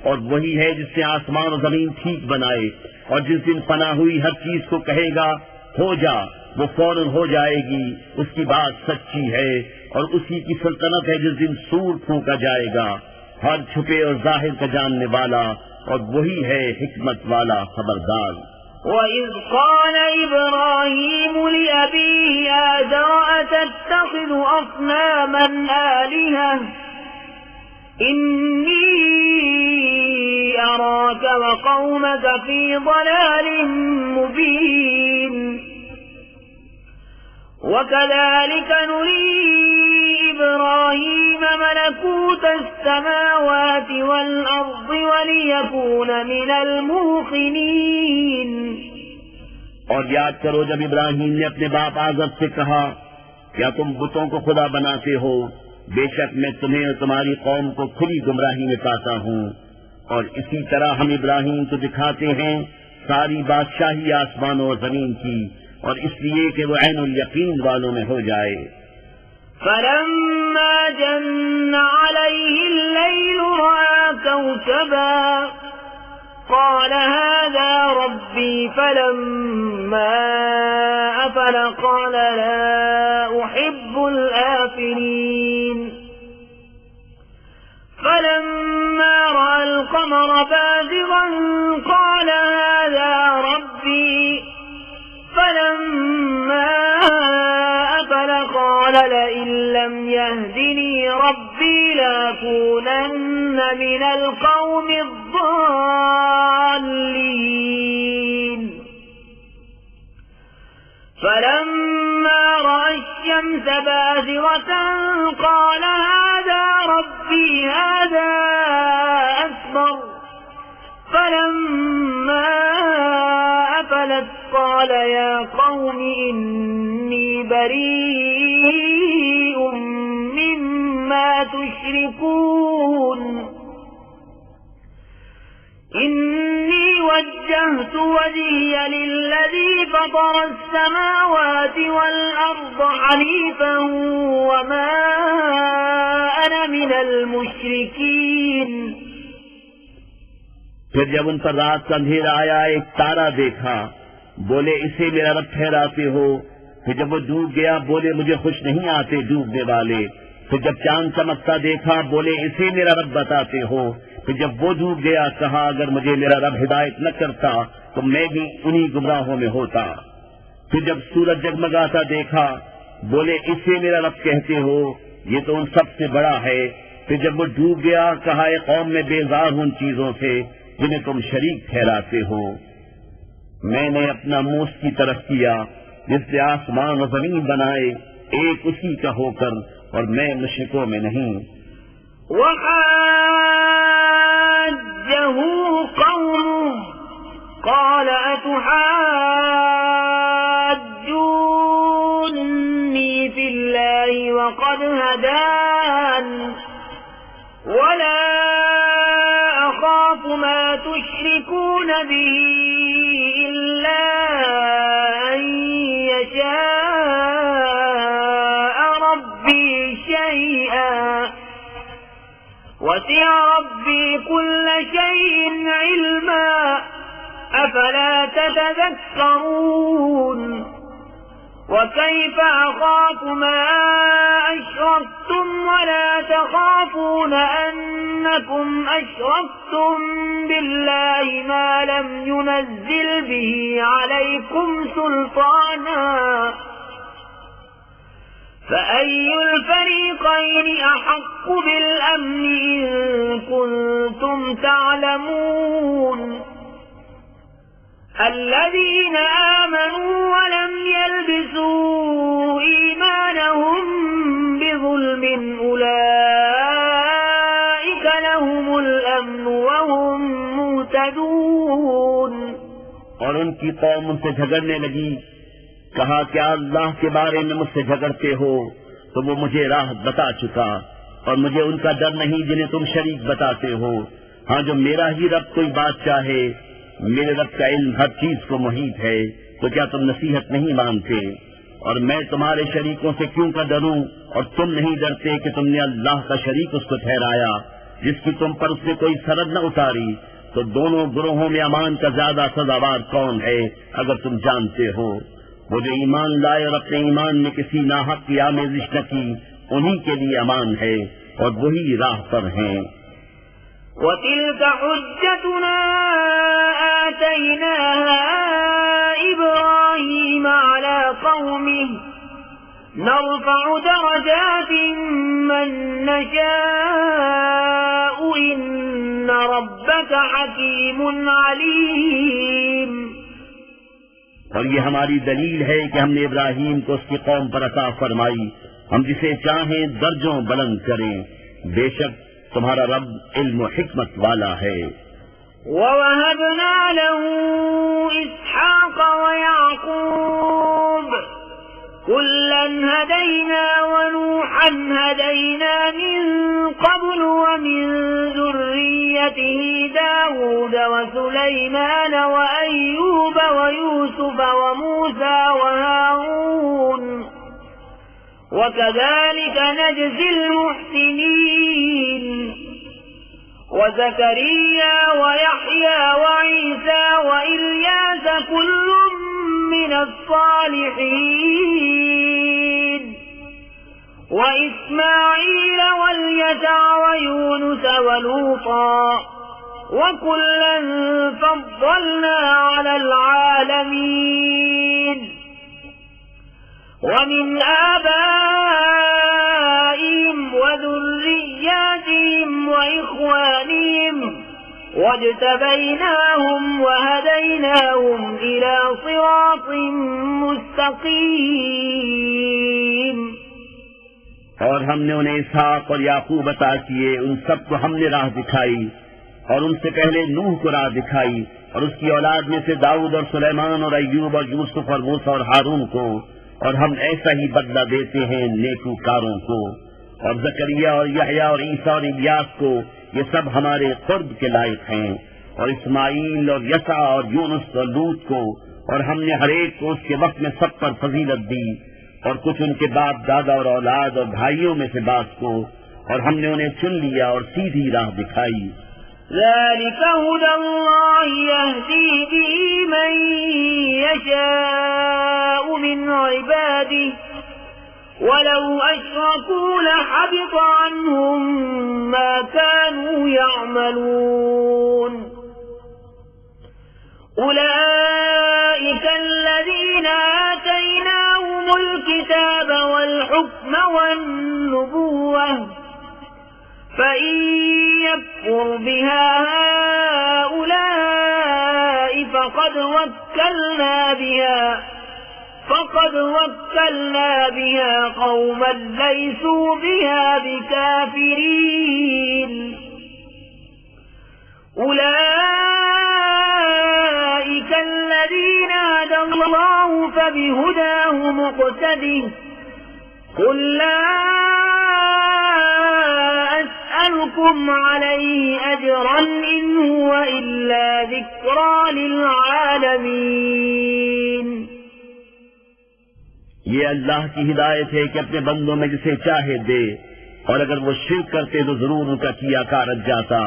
और वही है जिसने आसमान और जमीन ठीक बनाए, और जिस दिन फना हुई हर चीज को कहेगा हो जा, वो फौरन हो जाएगी। उसकी बात सच्ची है, और उसी की सल्तनत है जिस दिन सूर फूंका जाएगा। हर छुपे और जाहिर का जानने वाला, और वही है हिकमत वाला खबरदार। وَإِذْ قَالَ إِبْرَاهِيمُ لِأَبِيهِ آزَرَ أَتَتَّخِذُ أَصْنَامًا آلِهَةً إِنِّي أَرَاكَ وَقَوْمَكَ فِي ضَلَالٍ مُبِينٍ وَكَذَلِكَ نُرِي إِبْرَاهِيمَ مَلَكُوتَ السَّمَاوَاتِ وَالْأَرْضِ وَلِيَكُونَ مِنَ الْمُوقِنِينَ। और याद करो जब इब्राहिम ने अपने बाप आज़र से कहा, क्या तुम बुतों को खुदा बनाते हो? बेशक मैं तुम्हें और तुम्हारी कौम को खुली गुमराही में पाता हूँ। और इसी तरह हम इब्राहिम को दिखाते हैं सारी बादशाही आसमानों और जमीन की, और इसलिए कि वो ऐनुल यकीन वालों में हो जाए। فلما جن عليه الليل رأى كوكبا قال هذا ربي فلما أفل قال لا أحب الآفلين فلما رأى القمر بازغا قال هذا ربي فلما أفل قال لئن لم يهدني ربي لأكونن من القوم الضالين فلما رأى الشمس بازغة قال هذا ربي هذا أكبر فلما أفلت قال يا قوم إني بريء مما تشركون إني وجهت وجهي للذي فطر السماوات والأرض حنيفا وما أنا من المشركين। फिर जब उन पर रात का अंधेरा आया, एक तारा देखा, बोले इसे मेरा रब ठहराते हो। फिर जब वो डूब गया, बोले मुझे खुश नहीं आते डूबने वाले। फिर जब चांद चमकता देखा, बोले इसे मेरा रब बताते हो। फिर जब वो डूब गया, कहा अगर मुझे मेरा रब हिदायत न करता तो मैं भी उन्हीं गुमराहों में होता। फिर जब सूरज जगमगाता देखा, बोले इसे मेरा रब कहते हो, ये तो उन सबसे बड़ा है। फिर जब वो डूब गया, कहा ए कौम में बेजार हूं उन चीजों से जिन्हें तुम शरीक ठहराते हो। मैंने अपना मुंह उसकी तरफ किया जिससे आसमान और जमीन बनाए, एक उसी का होकर, और मैं मुश्रिकों में नहीं। وحاجه قومه قال أتحاجوني في الله وقد هدان ولا أخاف ما تشركون به إلا أن يشاء ربي شيئا وسع ربي كل شيء علما أفلا تتذكرون وكيف أخاف ما أشركتم ولا تخافون أنكم أشركتم بالله ما لم ينزل به عليكم سلطانا فأي الفريقين أحق بالأمن إن كنتم تعلمون الذين آمنوا ولم يلبسوا إيمانهم بظلم أولئك لهم الأمن وهم مهتدون। और उनकी कौम उनसे झगड़ने लगी, कहा क्या अल्लाह के बारे में मुझसे झगड़ते हो, तो वो मुझे राह बता चुका, और मुझे उनका डर नहीं जिन्हें तुम शरीक बताते हो। हाँ, जो मेरा ही रब कोई बात चाहे, मेरे रब का इल्म हर चीज को मुहीत है, तो क्या तुम नसीहत नहीं मानते? और मैं तुम्हारे शरीकों से क्यों का डरूं, और तुम नहीं डरते कि तुमने अल्लाह का शरीक उसको ठहराया जिसकी तुम पर उसने कोई सरद न उतारी। तो दोनों गुरोहों में अमान का ज्यादा सजावार कौन है अगर तुम जानते हो? वो जो ईमान लाए और अपने ईमान में किसी नाहक की आमेजिश न की, उन्हीं के लिए अमान है और वही राह पर हैं। وتلك حجتنا آتيناها إبراهيم على قومه نرفع درجات من نشاء إن ربك حكيم عليم। और ये हमारी दलील है कि हमने इब्राहीम को उसकी कौम पर अता फरमाई, हम जिसे चाहें दर्जों बुलंद करें। बेशक तुम्हारा रब इल्म व हिकमत वाला है। ووهبنا له إسحاق ويعقوب كلا هدينا ونوحا هدينا من قبل ومن ذريته داود وداود وسليمان وأيوب ويوسف وموسى وهارون وكذلك نجزي المحسنين وزكريا ويحيى وعيسى وإلياس كل من الصالحين وإسماعيل واليسع ويونس ولوطا وكلا فضلنا على العالمين ومن آبائهم وذرياتهم وإخوانهم واجتبيناهم وهديناهم إلى صراط مستقيم और हमने उन्हें इसहाक और याकूब अता किए, उन सबको हमने राह दिखाई और उनसे पहले नूह को राह दिखाई और उसकी औलाद में से दाऊद और सुलेमान और अय्यूब और यूसुफ और मूसा और हारून को, और हम ऐसा ही बदला देते हैं नेकूकारों को। और जकरिया और यहया और ईसा और इलियास को, ये सब हमारे कुर्ब के लायक हैं। और इस्माइल और यसा और यूनुस और लूत को, और हमने हरेक को उसके वक्त में सब पर फजीलत दी, और कुछ उनके बाप दादा और औलाद और भाइयों में से बात को, और हमने उन्हें चुन लिया और सीधी राह दिखाई। ذلك هدى الله يهدي به من يشاء من عباده ولو أشركوا لحبط عنهم ما كانوا يعملون أولئك الذين آتيناهم الكتاب والحكم والنبوة فإن يكفر بها هؤلاء فقد وكلنا بها قوما ليسوا بها بكافرين أولئك الذين هدى الله فبهداه مقتده قل لا أسألكم عليه أجرا إن هو إلا ذكرى للعالمين ये अल्लाह की हिदायत है कि अपने बंदों में जिसे चाहे दे, और अगर वो शिर्क करते तो जरूर उनका किया कारत जाता।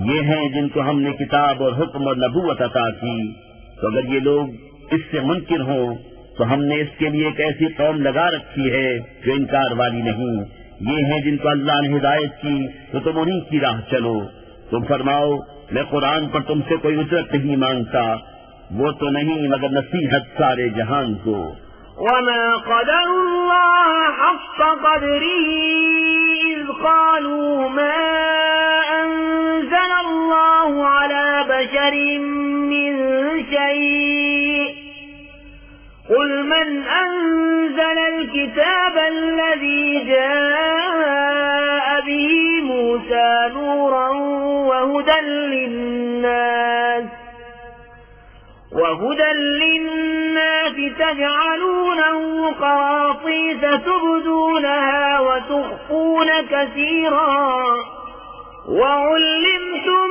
ये हैं जिनको हमने किताब और हुक्म और नबूवत अता की, तो अगर ये लोग इससे मुनकिर हों तो हमने इसके लिए एक ऐसी कौम लगा रखी है जो इनकार वाली नहीं। ये हैं जिनको अल्लाह ने हिदायत की, तो तुम उन्हीं की राह चलो। तुम फरमाओ, मैं कुरान पर तुमसे कोई उजरत नहीं मांगता, वो तो नहीं मगर नसीहत सारे जहान को। وما قدر الله حق قدره إذ قالوا ما أنزل الله على بشر من شيء قل من أنزل الكتاب الذي جاء به موسى نورا وهدى للناس تجعلونه قراطيس تبدونها وتخفون كثيرا وعلمتم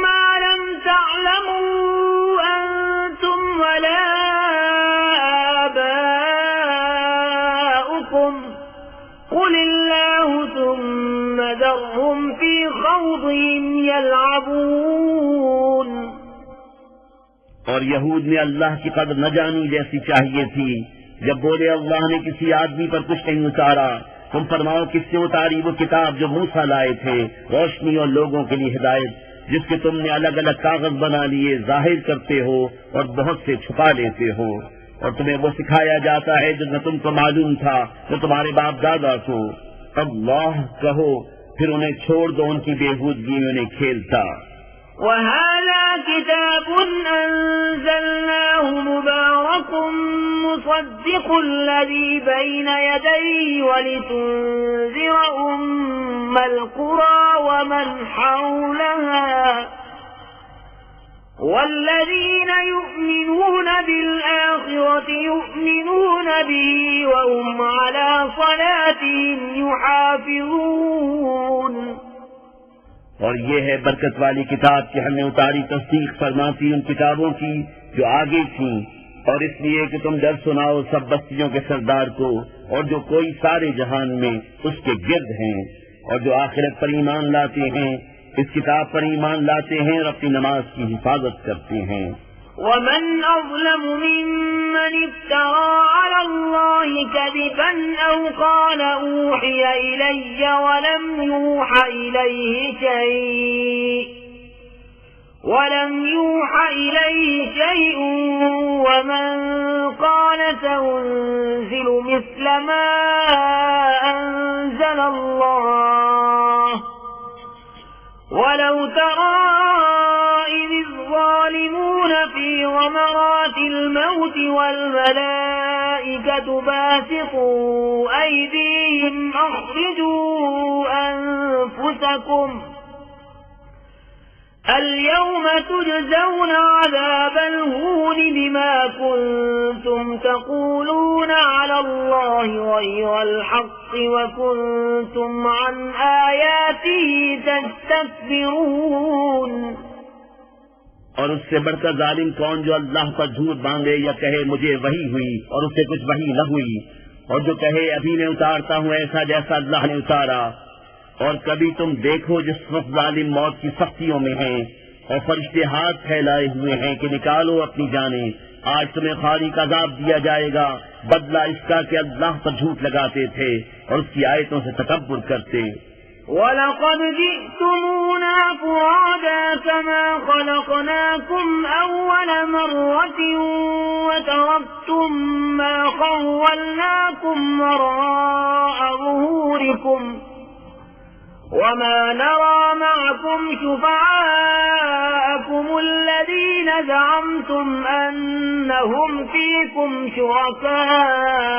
ما لم تعلموا أنتم ولا آباؤكم قل الله ثم ذرهم في خوضهم يلعبون। और यहूद ने अल्लाह की कदर न जानी जैसी चाहिए थी, जब बोले अल्लाह ने किसी आदमी पर कुछ नहीं उतारा। तुम फरमाओ, किससे उतारी वो किताब जो मूसा लाए थे, रोशनी और लोगों के लिए हिदायत, जिसके तुमने अलग अलग कागज बना लिए, जाहिर करते हो और बहुत से छुपा लेते हो। और तुम्हें वो सिखाया जाता है जो न तुमको मालूम था न तुम्हारे बाप दादा को। अल्लाह कहो, फिर उन्हें छोड़ दो, उनकी बेहूदगी में उन्हें खेलता। وهذا كتاب أنزلناه مبارك مصدق الذي بين يديه ولتنذر أم القرى ومن حولها والذين يؤمنون بالآخرة يؤمنون به وهم على صلاتهم يحافظون। और ये है बरकत वाली किताब कि हमने उतारी तस्दीक फरमाती उन किताबों की जो आगे थीं, और इसलिए कि तुम डर सुनाओ सब बस्तियों के सरदार को और जो कोई सारे जहान में उसके गिर्द हैं, और जो आखिरत पर ईमान लाते हैं, इस किताब पर ईमान लाते हैं और अपनी नमाज की हिफाजत करते हैं। ومن أظلم ممن افترى على الله كذبا أو قال أوحي إلي ولم يوحى إليه شيء ومن قال سأنزل مثل ما أنزل الله ولو ترى إذ الظالمون في غمرات الموت والملائكة باسطوا أيديهم أخرجوا أنفسكم اليوم تجزون عذاب الهون بما كنتم تقولون على الله غير الحق وكنتم عن آياته تستكبرون। और उससे बढ़कर जालिम कौन जो अल्लाह पर झूठ बांधे या कहे मुझे वही हुई और उससे कुछ वही न हुई, और जो कहे अभी मैं उतारता हूँ ऐसा जैसा अल्लाह ने उतारा। और कभी तुम देखो जिस वक्त जालिम मौत की सख्तियों में हैं और फरिश्ते हाथ फैलाए हुए हैं कि निकालो अपनी जानें, आज तुम्हें खारी का अज़ाब दिया जाएगा, बदला इसका कि अल्लाह पर झूठ लगाते थे और उसकी आयतों से तकब्बुर करते। وَلَقَدْ جِئْتُمُونَا فُرَادَى كَمَا خَلَقْنَاكُمْ أَوَّلَ مَرَّةٍ وَتَرَكْتُم مَّا خَوَّلْنَاكُمْ وَرَاءَ ظُهُورِكُمْ وَمَا نَرَىٰ مَعَكُمْ شُفَعَاءَكُمُ الَّذِينَ زَعَمْتُمْ أَنَّهُمْ فِيكُمْ شُرَكَاءُ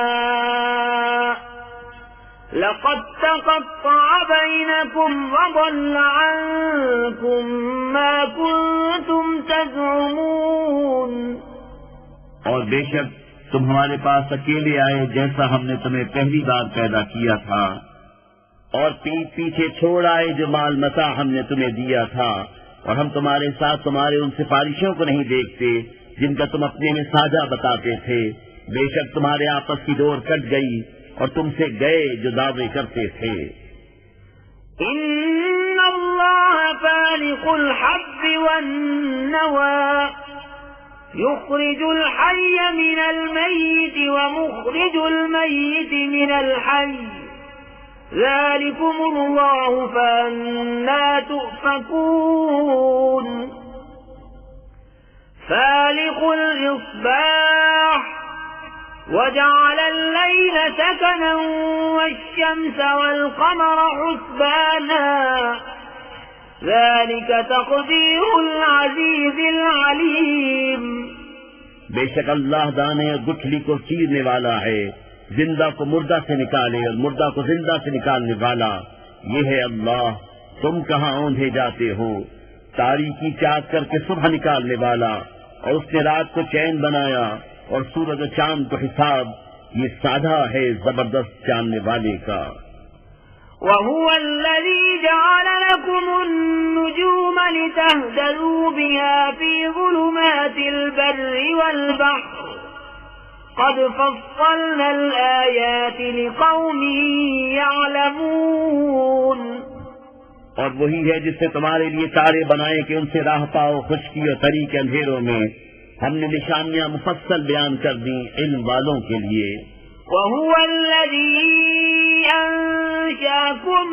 لقد تقطع بينكم وضل عنكم ما كنتم تزعمون। और बेशक तुम हमारे पास अकेले आए जैसा हमने तुम्हें पहली बार पैदा किया था, और पीठ पीछे छोड़ आए जो माल मता हमने तुम्हें दिया था, और हम तुम्हारे साथ तुम्हारे उन सिफारिशों को नहीं देखते जिनका तुम अपने में साझा बताते थे। बेशक तुम्हारे आपस की डोर कट गई और तुमसे गए जो दावे करते थे। इन्नल्लाह फालिकुल हब्बि वन्नवा युखरिजुल हय्य मिनल मय्यिति व मुखरिजुल मय्यिति मिनल हय्य ज़ालिकुमुल्लाहु फअन्ना तुफ़कून। फालिकुल इस्बाह وجعل الليل سكنا والشمس والقمر حسبانا ذلك تقدير العزيز العليم। बेशक अल्लाह दाने और गुठली को चीरने वाला है, जिंदा को मुर्दा से निकाले और मुर्दा को जिंदा से निकालने वाला ये है अल्लाह। तुम कहाँ औंधे जाते हो? तारीकी चाक करके सुबह निकालने वाला, और उसने रात को चैन बनाया और सूरज और चांद को हिसाब, ये साधा है जबरदस्त जानने वाले का। وهو الذي جعل لكم النجوم لتهتدوا بها في ظلمات البر والبحر قد فصلنا الآيات لقوم يعلمون। और वही है जिसने तुम्हारे लिए तारे बनाए कि उनसे राह पाओ खुश्की और तरी के अंधेरों में। हमने निशानियां मुफस्सल बयान कर दी इल्म वालों के लिए। وهو الذي أنشأكم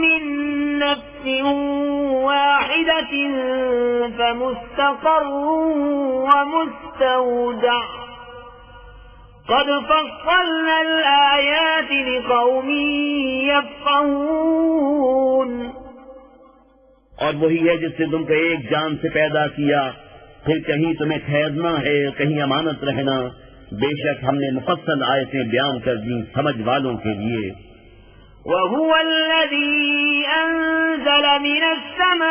من نفس واحدة فمستقر ومستودع قد فصلنا الآيات لقوم يفقهون। और वही है जिसने तुमको एक जान से पैदा किया, फिर कहीं तुम्हें ठहरना है कहीं अमानत रहना। बेशक हमने मुफस्सल आयतें बयान कर दी समझ वालों के लिए। وهو الذي أنزل من السماء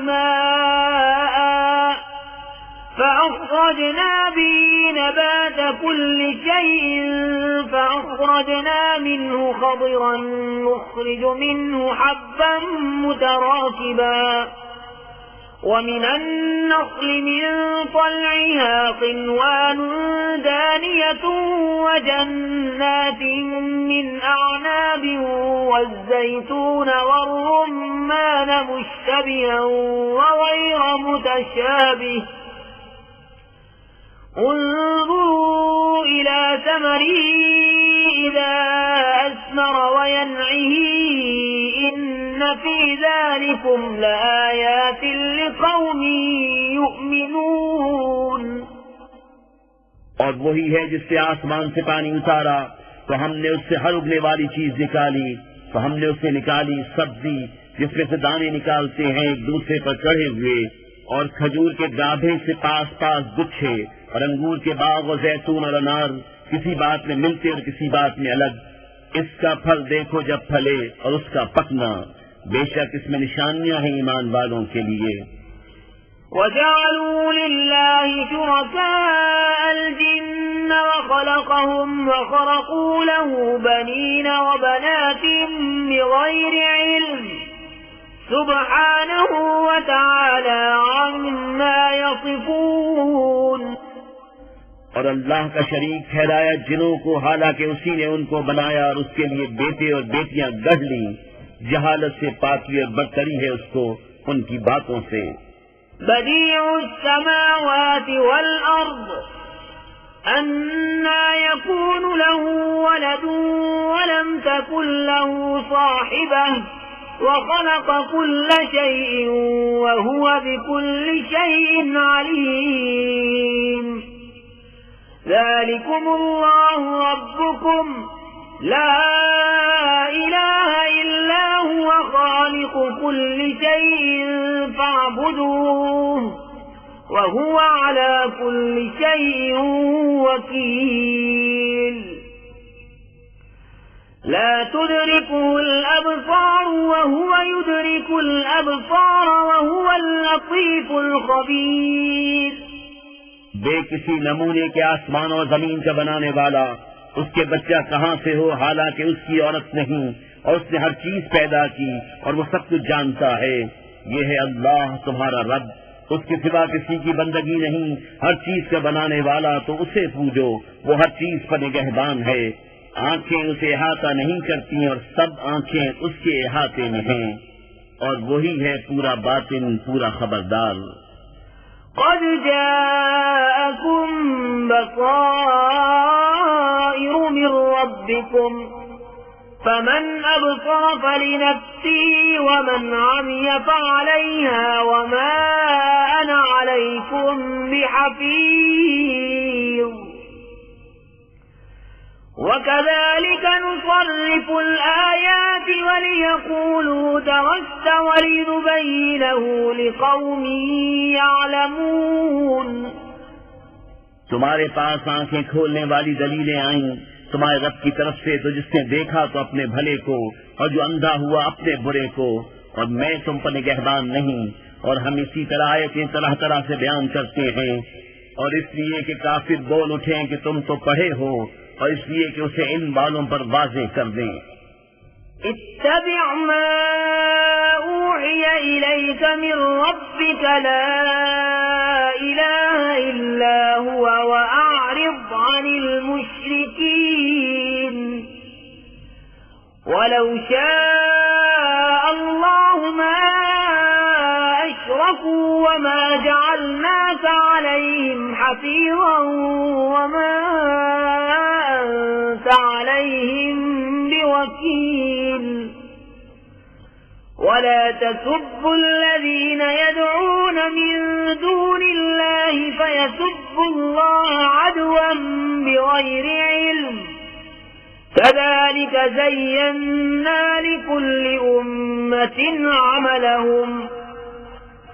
ماء فأخرجنا به نبات كل شيء فأخرجنا منه خضرا نخرج منه حبا متراكبا ومن النخل من طلعها قنوان دانية وجنات من أعناب والزيتون والرمان مشتبها وغير متشابه انظروا إلى ثمره إذا أثمر وينعه إن في ذلكم لآيات لقوم يؤمنون। और वही है जिससे आसमान से पानी उतारा तो हमने उससे हर उगने वाली चीज निकाली, तो हमने उससे निकाली सब्जी जिसमें से दाने निकालते हैं एक दूसरे पर चढ़े हुए, और खजूर के गाभे से पास पास गुच्छे, और अंगूर के बाग और जैतून और अनार किसी बात में मिलते और किसी बात में अलग। इसका फल देखो जब फले और उसका पकना, बेशक इसमें निशानियां हैं ईमान वालों के लिए। وَجَعَلُوا لِلَّهِ شُرَكَاءَ الْجِنَّ وَخَلَقَهُمْ وَخَرَقُوا لَهُ بَنِينَ وَبَنَاتٍ بِغَيْرِ عِلْمٍ سُبْحَانَهُ وَتَعَالَى عَمَّا يَصِفُونَ। और अल्लाह का शरीक ठहराया जिनों को, हालांकि उसी ने उनको बनाया और उसके लिए बेटे और बेटियां गढ़ ली। जहालत से पाकी और बरतरी है उसको उनकी बातों से। بديع السماوات والأرض أنى يكون له ولد ولم تكن له صاحبة وخلق كل شيء وهو بكل شيء عليم ذلكم الله ربكم لا إله إلا هو خالق كل شيء فاعبدوه وهو على كل شيء وكيل لا تدركه الأبصار وهو يدرك الأبصار وهو اللطيف الخبير। बेकिसी नमूने के आसमान और जमीन का बनाने वाला, उसके बच्चा कहाँ से हो हालांकि उसकी औरत नहीं, और उसने हर चीज पैदा की और वो सब कुछ जानता है। ये है अल्लाह तुम्हारा रब, उसके सिवा किसी की बंदगी नहीं, हर चीज का बनाने वाला, तो उसे पूजो, वो हर चीज पर निगहबान है। आंखें उसे अहाता नहीं करती और सब आंखें उसके अहाते में हैं, और वही है पूरा बातिन, पूरा खबरदार। قد جاءكم بصائر من ربكم فمن أبصر فلنفسه ومن عمي فعليها وما أنا عليكم بحفيظ وكذلك نصرف الآيات وليقولوا درست ولنبينه لقوم يعلمون। तुम्हारे पास आंखें खोलने वाली दलीलें आईं तुम्हारे रब की तरफ से, तो जिसने देखा तो अपने भले को, और जो अंधा हुआ अपने बुरे को, और मैं तुम पर निगहबान नहीं। और हम इसी तरह आयतें तरह तरह से बयान करते हैं, और इसलिए कि काफिर बोल उठें कि तुम तो पढ़े हो, और इसलिए कि उसे इन बालों पर वाज़ेह कर दें। इत्तबि' मा ऊहिय इलैक मिन रब्बिक ला इलाहा इल्ला हुवा वअ'रिद अनिल मुश्रिकीन वलौ शाअ अल्लाहु मा अशरकू वमा जअलनाक अलैहिम हफीज़an वमा عليهم بوكيل ولا تسبوا الذين يدعون من دون الله فيسبوا الله عدوا بغير علم كذلك زينا لكل أمة عملهم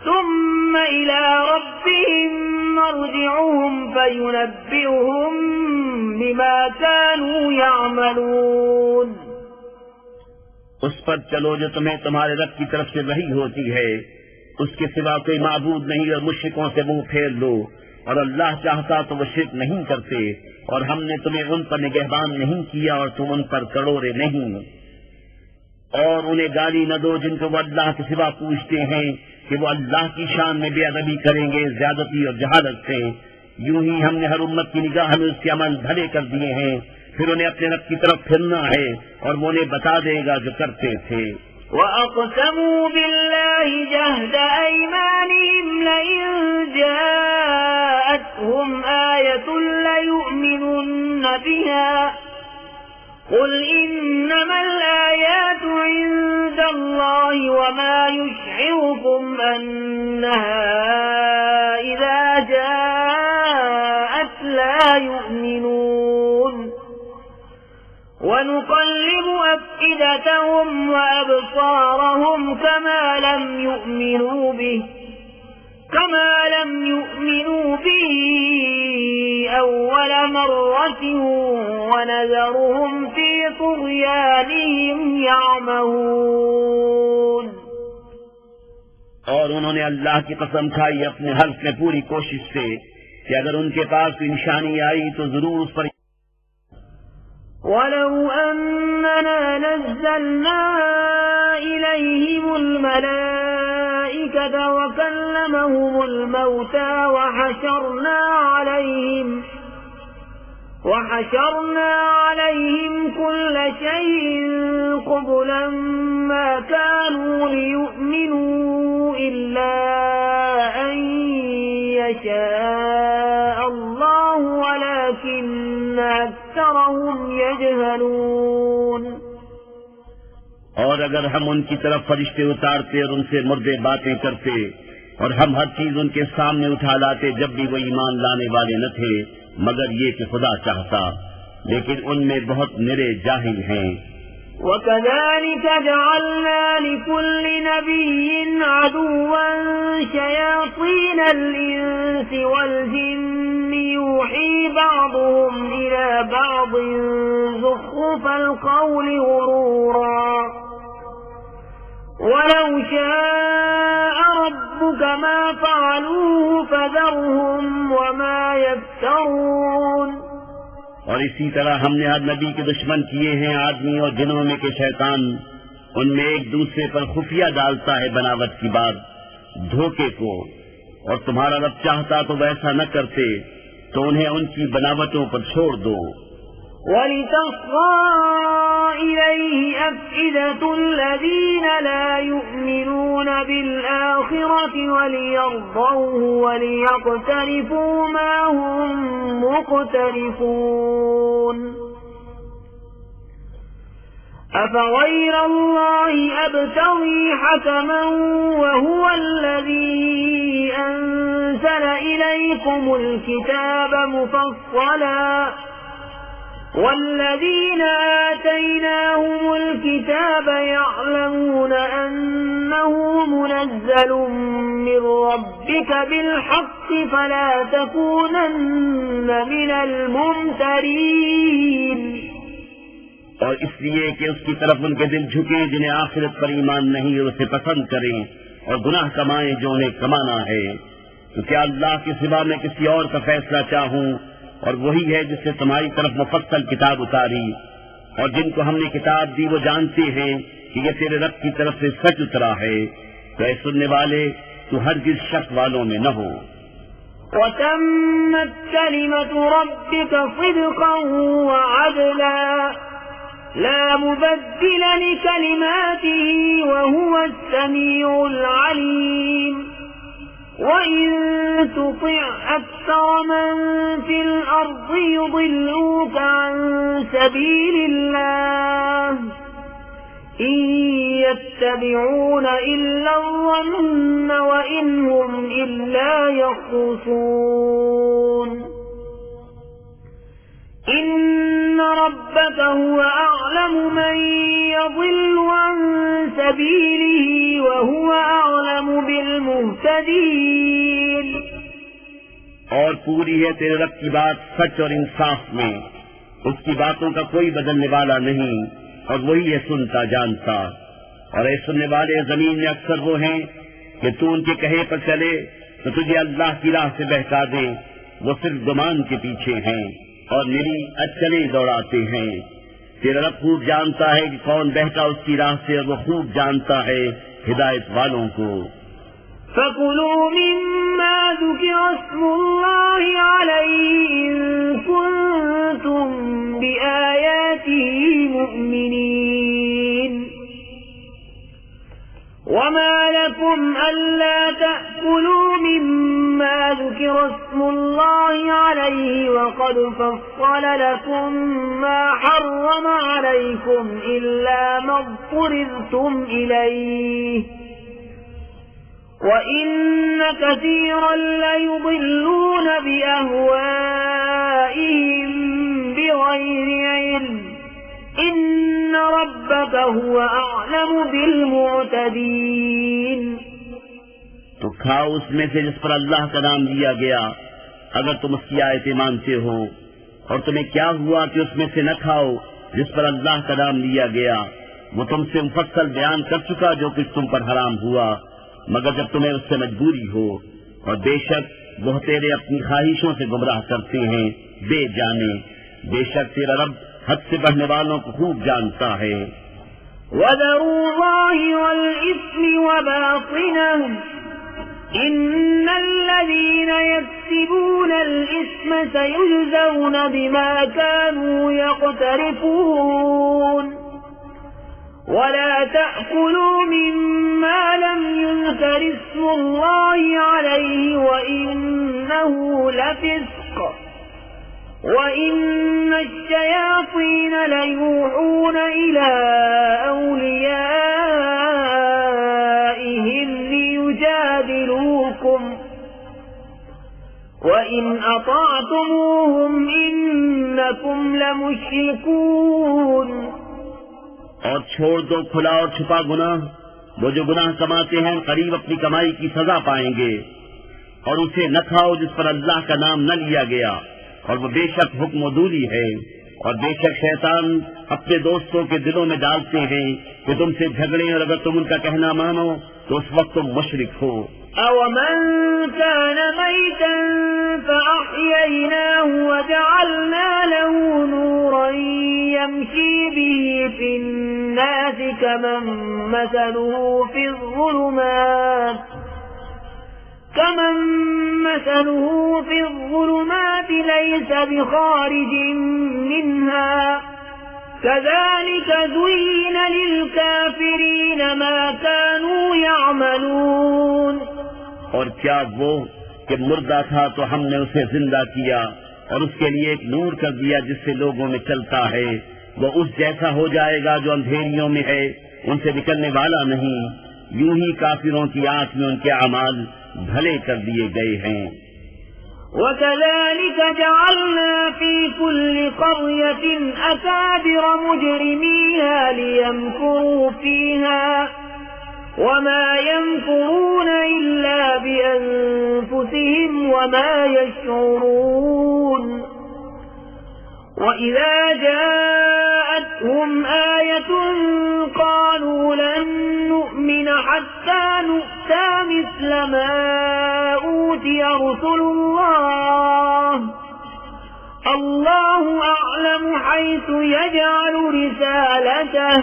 ثم إلى ربهم مرجعهم فينبئهم بما كانوا يعملون। उस पर चलो जो तुम्हें तुम्हारे रब की तरफ से वही होती है, उसके सिवा कोई माबूद नहीं, और मुश्रिकों से मुंह फेर लो, और अल्लाह चाहता तो वो शिर्क नहीं करते, और हमने तुम्हें उन पर निगहबान नहीं किया और तुम उन पर करोड़े नहीं। और उन्हें गाली न दो जिनको वो अल्लाह के सिवा पूछते हैं कि वो अल्लाह की शान में बेअदबी करेंगे ज्यादती और जहालत से। यूं ही हमने हर उम्मत की निगाह में उसके अमल भले कर दिए हैं, फिर उन्हें अपने रब की तरफ फिरना है और वो उन्हें बता देगा जो करते थे। وَأَقْسَمُوا بِاللَّهِ جَهْدَ أَيْمَانِهِمْ لَئِن جَاءَتْهُمْ آيَةٌ لَّيُؤْمِنُنَّ بِهَا قُلْ إِنَّمَا الْآيَاتُ عِندَ اللَّهِ وَمَا يُشْعِرُكُمْ أَنَّهَا إِذَا جَاءَتْ لَا يُؤْمِنُونَ وَنُقَلِّبُ أَفْئِدَتَهُمْ وَأَبْصَارَهُمْ كَمَا لَمْ يُؤْمِنُوا بِهِ أَوَّلَ مَرَّةٍ وَنَذَرُهُمْ فِي طُغْيَانِهِمْ يَعْمَهُونَ। और उन्होंने अल्लाह की कसम खाई अपने हल्फ में पूरी कोशिश से कि अगर उनके पास कोई निशानी आई तो जरूर उस पर। وَلَوْ أَنَّنَا نَزَّلْنَا إِلَيْهِمُ الْمَلَائِكَةَ وَكَلَّمَهُمُ الْمَوْتَى وَحَشَرْنَا عَلَيْهِمْ كُلَّ شَيْءٍ قُبُلًا مَا كَانُوا لِيُؤْمِنُوا إِلَّا أَن يَشَاءَ اللَّهُ وَلَكِنَّ أَكْثَرَهُمْ يَجْهَلُونَ। और अगर हम उनकी तरफ फरिश्ते उतारते और उनसे मुर्दे बातें करते और हम हर चीज उनके सामने उठा लाते जब भी वो ईमान लाने वाले न थे, मगर ये कि खुदा चाहता, लेकिन उनमें बहुत निरे जाहिल हैं। وَكَذَلِكَ جَعَلْنَا لِكُلِّ نَبِيٍّ عَدُوًّا شَيَاطِينَ الْإِنسِ وَالْجِنِّ يُوحِي بَعْضُهُمْ إِلَى بَعْضٍ زُخْرُفَ الْقَوْلِ غُرُورًا وَلَوْ شَاءَ رَبُّكَ مَا فَعَلُوهُ فَذَرْهُمْ وَمَا يَفْتَرُونَ। और इसी तरह हमने हर नबी के दुश्मन किए हैं आदमी और जिनों में के शैतान। उनमें एक दूसरे पर खुफिया डालता है बनावट की बात, धोखे को, और तुम्हारा रब चाहता तो वैसा न करते तो उन्हें उनकी बनावटों पर छोड़ दो। وَلِتَصْغَىٰ إِلَيْهِ أَفْئِدَةُ الَّذِينَ لَا يُؤْمِنُونَ بِالْآخِرَةِ وَلِيَرْضَوْهُ وَلِيَقْتَرِفُوا مَا هُم مُّقْتَرِفُونَ أَفَغَيْرَ اللَّهِ أَبْتَغِي حَكَمًا وَهُوَ الَّذِي أَنزَلَ إِلَيْكُمُ الْكِتَابَ مُفَصَّلًا وَالَّذِينَ آتَيْنَاهُمُ الْكِتَابَ يَعْلَمُونَ أَنَّهُ مُنَزَّلٌ مِّن رَّبِّكَ بِالْحَقِّ فَلَا تَكُونَنَّ مِنَ الْمُمْتَرِينَ। और इसलिए कि उसकी तरफ उनके दिल झुके जिन्हें आखिरत पर ईमान नहीं और उसे पसंद करें और गुनाह कमाएं जो उन्हें कमाना है। तो क्या अल्लाह के सिवा मैं किसी और का फैसला चाहूं, और वही है जिससे तुम्हारी तरफ मुफस्सल किताब उतारी, और जिनको हमने किताब दी वो जानते हैं कि ये तेरे रब की तरफ से सच उतरा है। तो ऐ सुनने वाले, तू हरगिज़ शक वालों में न हो। وَتَمَّتْ كَلِمَةُ رَبِّكَ صِدْقًا وَعَدْلًا لَا مُبَدِّلَ لِكَلِمَاتِهِ وَهُوَ السَّمِيعُ الْعَلِيمُ وَإِن تُطِعْ أَكْثَرَ مَن فِي الْأَرْضِ يُضِلُّوكَ عَن سَبِيلِ اللَّهِ إِن يَتَّبِعُونَ إِلَّا الظَّنَّ وَإِنْ هُمْ إِلَّا يَخْرُصُونَ إِنَّ رَبَّكَ هُوَ أَعْلَمُ مَن يَضِلُّ عَن سَبِيلِهِ وَهُوَ أَعْلَمُ بِالْمُهْتَدِينَ। और पूरी है तेरे रब की बात सच और इंसाफ में, उसकी बातों का कोई बदलने वाला नहीं, और वही है सुनता जानता। और ऐ सुनने वाले, जमीन में अक्सर वो हैं कि तू उनके कहे पर चले तो तुझे अल्लाह की राह से बहका दे, वो सिर्फ गुमान के पीछे हैं और निरी अटकलें दौड़ाते हैं। तेरा रब खूब जानता है कि कौन बहका उसकी राह से, और वो खूब जानता है हिदायत वालों को। فَكُلُوا مِمَّا ذُكِرَ اسْمُ اللَّهِ عَلَيْهِ إِن كُنتُم بِآيَاتِهِ مُؤْمِنِينَ وَمَا لَكُمْ أَلَّا تَأْكُلُوا مِمَّا ذُكِرَ اسْمُ اللَّهِ عَلَيْهِ وَقَدْ فَصَّلَ لَكُم مَّا حَرَّمَ عَلَيْكُمْ إِلَّا مَا اضْطُرِرْتُمْ إِلَيْهِ وَإِنَّ كَثِيرًا لَّيُضِلُّونَ بِأَهْوَائِهِم بِغَيْرِ عِلْمٍ إِنَّ رَبَّكَ هُوَ أَعْلَمُ بِالْمُعْتَدِينَ। तो खाओ उसमें से जिस पर अल्लाह का नाम लिया गया, अगर तुम उसकी आयतें मानते हो। और तुम्हें क्या हुआ कि उसमें से न खाओ जिस पर अल्लाह का नाम लिया गया। वो तुमसे मुफस्सल बयान कर चुका जो कुछ तुम पर हराम हुआ, मगर जब तुम्हें उससे मजबूरी हो। और बेशक वह तेरे अपनी ख्वाहिशों से गुमराह करते हैं बेजाने। बेशक तेरा रब हद से बढ़ने वालों को खूब जानता है। وَذَرُوا ظَاهِرَ الْإِثْمِ وَبَاطِنَهُ إِنَّ الَّذِينَ يَكْسِبُونَ الْإِثْمَ سَيُجْزَوْنَ بِمَا كَانُوا يَقْتَرِفُونَ وَلَا تَأْكُلُوا مِمَّا لَمْ يُذْكَرِ اسْمُ اللَّهِ عَلَيْهِ وَإِنَّهُ لَفِسْقٌ وَإِنَّ الشَّيَاطِينَ لَيُوحُونَ إِلَى أَوْلِيَائِهِمْ لِيُجَادِلُوكُمْ وَإِنْ أَطَعْتُمُوهُمْ إِنَّكُمْ لَمُشْرِكُونَ। और छोड़ दो खुला और छुपा गुनाह। वो जो गुनाह कमाते हैं करीब अपनी कमाई की सजा पाएंगे। और उसे न खाओ जिस पर अल्लाह का नाम न लिया गया, और वो बेशक हुक्म अदूली है। और बेशक शैतान अपने दोस्तों के दिलों में डालते हैं कि तुमसे झगड़े, और अगर तुम उनका कहना मानो तो उस वक्त तुम मुशरिक हो। أَوَمَنْ كَانَ مَيْتًا فَأَحْيَيْنَاهُ وَجَعَلْنَا لَهُ نُورًا يَمْشِي بِهِ فِي النَّاسِ كَمَنْ مَثَلُهُ في الظُّلُمَاتِ لَيْسَ بِخَارِجٍ مِنْهَا كَذَلِكَ زُيِّنَ لِلْكَافِرِينَ مَا كَانُوا يَعْمَلُونَ। और क्या वो कि मुर्दा था तो हमने उसे जिंदा किया और उसके लिए एक नूर कर दिया जिससे लोगों में चलता है। वो उस जैसा हो जाएगा जो अंधेरियों में है, उनसे निकलने वाला नहीं। यूं ही काफिरों की आंख में उनके अमाल भले कर दिए गए हैं। وَكَذَلِكَ جَعَلْنَا فِي كُلِّ قَرْيَةٍ أَكَابِرَ مُجْرِمِيهَا لِيَمْكُرُوا فِيهَا وَمَا يَمْكُرُونَ إِلَّا بِأَنفُسِهِمْ وَمَا يَشْعُرُونَ وَإِذَا جَاءَتْهُمْ آيَةٌ قَالُوا لَن نُّؤْمِنَ حَتَّى نُؤْتَىٰ مِثْلَ مَا أُوتِيَ رُسُلُ اللَّهُ أَعْلَمُ حَيْثُ يَجْعَلُ رِسَالَتَهُ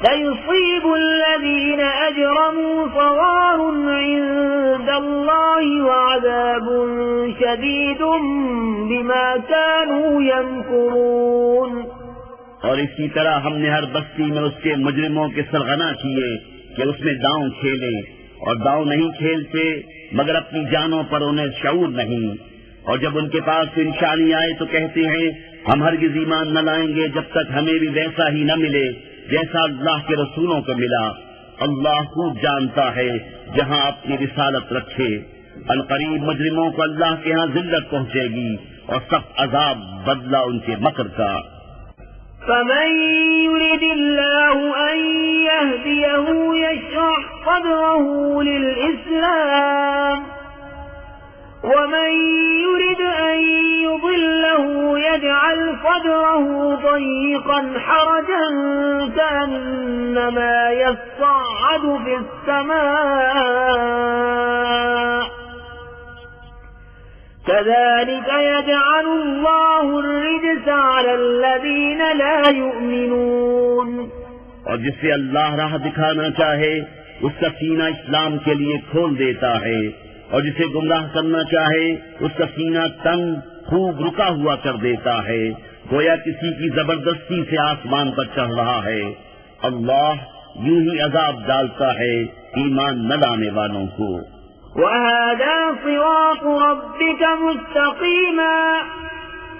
سَيُصِيبُ الَّذِينَ أَجْرَمُوا صَغَارٌ عِندَ اللَّهِ وَعَذَابٌ شَدِيدٌ بِمَا كَانُوا يَمْكُرُونَ। और इसी तरह हमने हर बस्ती में उसके मुजरिमों के सरगना किए कि उसमें दांव खेले, और दांव नहीं खेलते मगर अपनी जानों पर उन्हें शऊर नहीं। और जब उनके पास निशानी आए तो कहते हैं हम हरगिज़ ईमान न लाएंगे जब तक हमें भी वैसा ही न मिले जैसा अल्लाह के रसूलों को मिला। अल्लाह खूब जानता है जहां अपनी रिसालत रखे। अनकरीब मुजरिमों को अल्लाह के यहाँ जिल्लत पहुंचेगी और सख्त अजाब बदला उनके मकर का। فَمَن يُرِدِ اللَّهُ أَن يَهْدِيَهُ يَشْرَحْ صَدْرَهُ لِلْإِسْلَامِ وَمَن يُرِدْ أَن يُضِلَّهُ يَجْعَلْ صَدْرَهُ ضَيِّقًا حَرَجًا كَأَنَّمَا يَصَّعَّدُ فِي السَّمَاءِ كذلك يجعل الله الرجس على الذين لا يؤمنون। और जिसे अल्लाह राह दिखाना चाहे उसका सीना इस्लाम के लिए खोल देता है, और जिसे गुमराह करना चाहे उसका सीना तंग खूब रुका हुआ कर देता है, गोया किसी की जबरदस्ती से आसमान पर चढ़ रहा है। अल्लाह यूं ही अजाब डालता है ईमान न लाने वालों को। وهذا صراط ربك مستقيما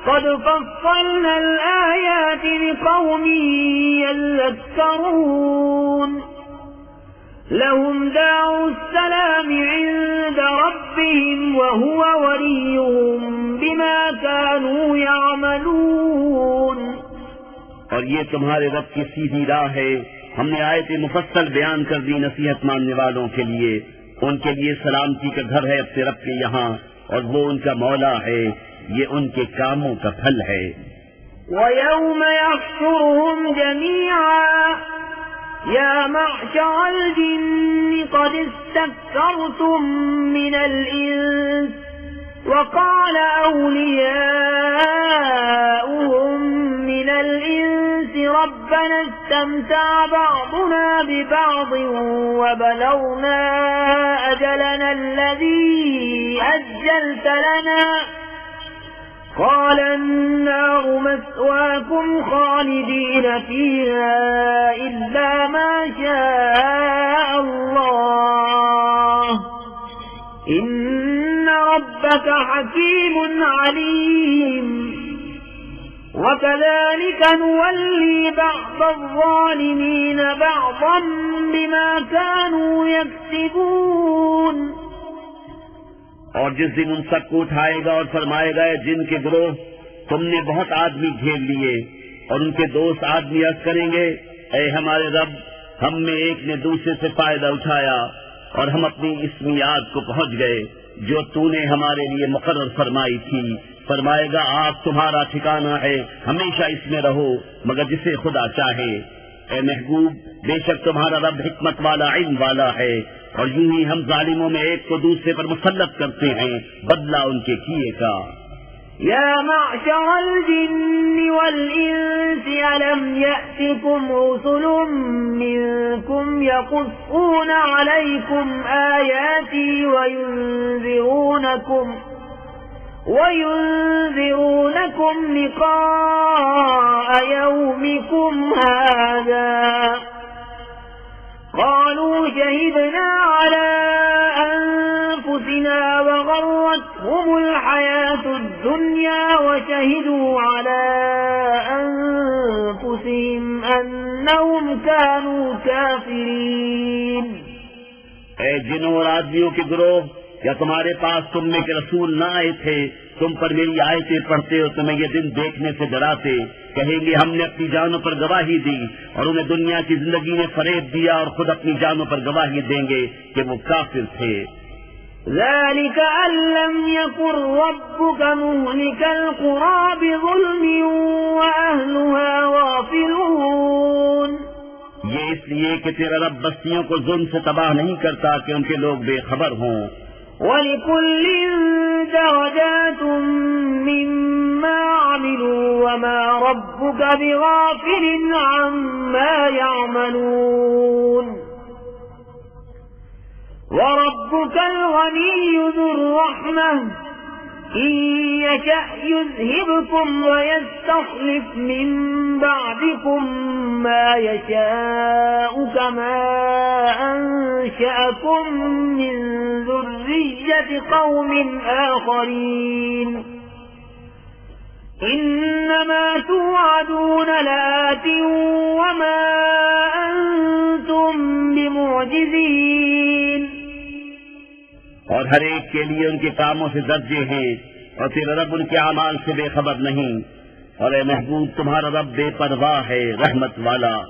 قد فصلنا الآيات لقوم يذكرون لهم دار السلام عند ربهم وهو وليهم بما كانوا يعملون। और ये तुम्हारे रब की सीधी राह है, हमने आयतें मुफस्सल बयान कर दी नसीहत मानने वालों के लिए। उनके लिए सलामती का घर है अपने रब के यहाँ, और वो उनका मौला है, ये उनके कामों का फल है। وَيَوْمَ يَحْشُرُهُمْ جَمِيعًا يَا مَعْشَرَ الْجِنِّ قَدِ اسْتَكْثَرْتُم مِّنَ الْإِنسِ وَقَالَ أَوْلِيَاؤُهُم مِّنَ الْإِنسِ رَبَّنَا اسْتَمْتَعَ بَعْضُنَا بِبَعْضٍ وَبَلَغْنَا أَجَلَنَا الَّذِي أَجَّلْتَ لَنَا قال النار مثواكم خالدين فيها إلا ما شاء الله إن ربك حكيم عليم وكذلك نولي بعض الظالمين بعضا بما كانوا يكسبون। और जिस दिन उन सबको उठाएगा और फरमाएगा, जिनके गिरोह तुमने बहुत आदमी घेर लिए, और उनके दोस्त आदमी अर्ज करेंगे, ऐ हमारे रब, हम में एक ने दूसरे से फायदा उठाया और हम अपनी इस मियाद को पहुंच गए जो तूने हमारे लिए मुकर्रर फरमाई थी। फरमाएगा, आग तुम्हारा ठिकाना है, हमेशा इसमें रहो मगर जिसे खुदा चाहे। ऐ महबूब, बेशक तुम्हारा रब हिकमत वाला, इल्म वाला है, और यूं ही हम जालिमों में एक को दूसरे पर मुसल्लत करते हैं बदला उनके किए का। या मअशर अल-जिन्न वल-इंस अलम यअतिकुम रुसुलुम मिनकुम यक़ुस्सून अलैकुम आयाती वयुनज़िरूनकुम लिक़ाअ यौमिकुम हाज़ा قالوا شهدنا على أنفسنا وغرتهم الحياة الدنيا وشهدوا على أنفسهم أنهم كانوا كافرين। ऐ जिनों और आदमियों के गिरोह, क्या तुम्हारे पास तुम में के रसूल न आए थे? तुम पर मेरी आयतें पढ़ते हो, तुम्हें ये दिन देखने से डराते। कहेंगे, हमने अपनी जानों पर गवाही दी, और उन्हें दुनिया की जिंदगी ने फरेब दिया, और खुद अपनी जानों पर गवाही देंगे कि वो काफिर थे। ذلك أن لم يكن ربك مهلك القرى بظلم وأهلها غافلون। ये इसलिए कि तेरा रब बस्तियों को जुल्म से तबाह नहीं करता कि उनके लोग बेखबर हों। ولكل درجات مما عملوا وما ربك بغافل عما يعملون وربك الغني ذو الرحمة إن يشأ يذهبكم ويستخلف من بعدكم ما يشاء كما أنشأكم من ذرية قوم آخرين إنما توعدون لآت وما أنتم بمعجزين। और हर एक के लिए उनके कामों से दर्जे हैं, और तेरा रब उनके अमाल से बेखबर नहीं। और ए महबूब, तुम्हारा रब बेपरवाह है, रहमत वाला।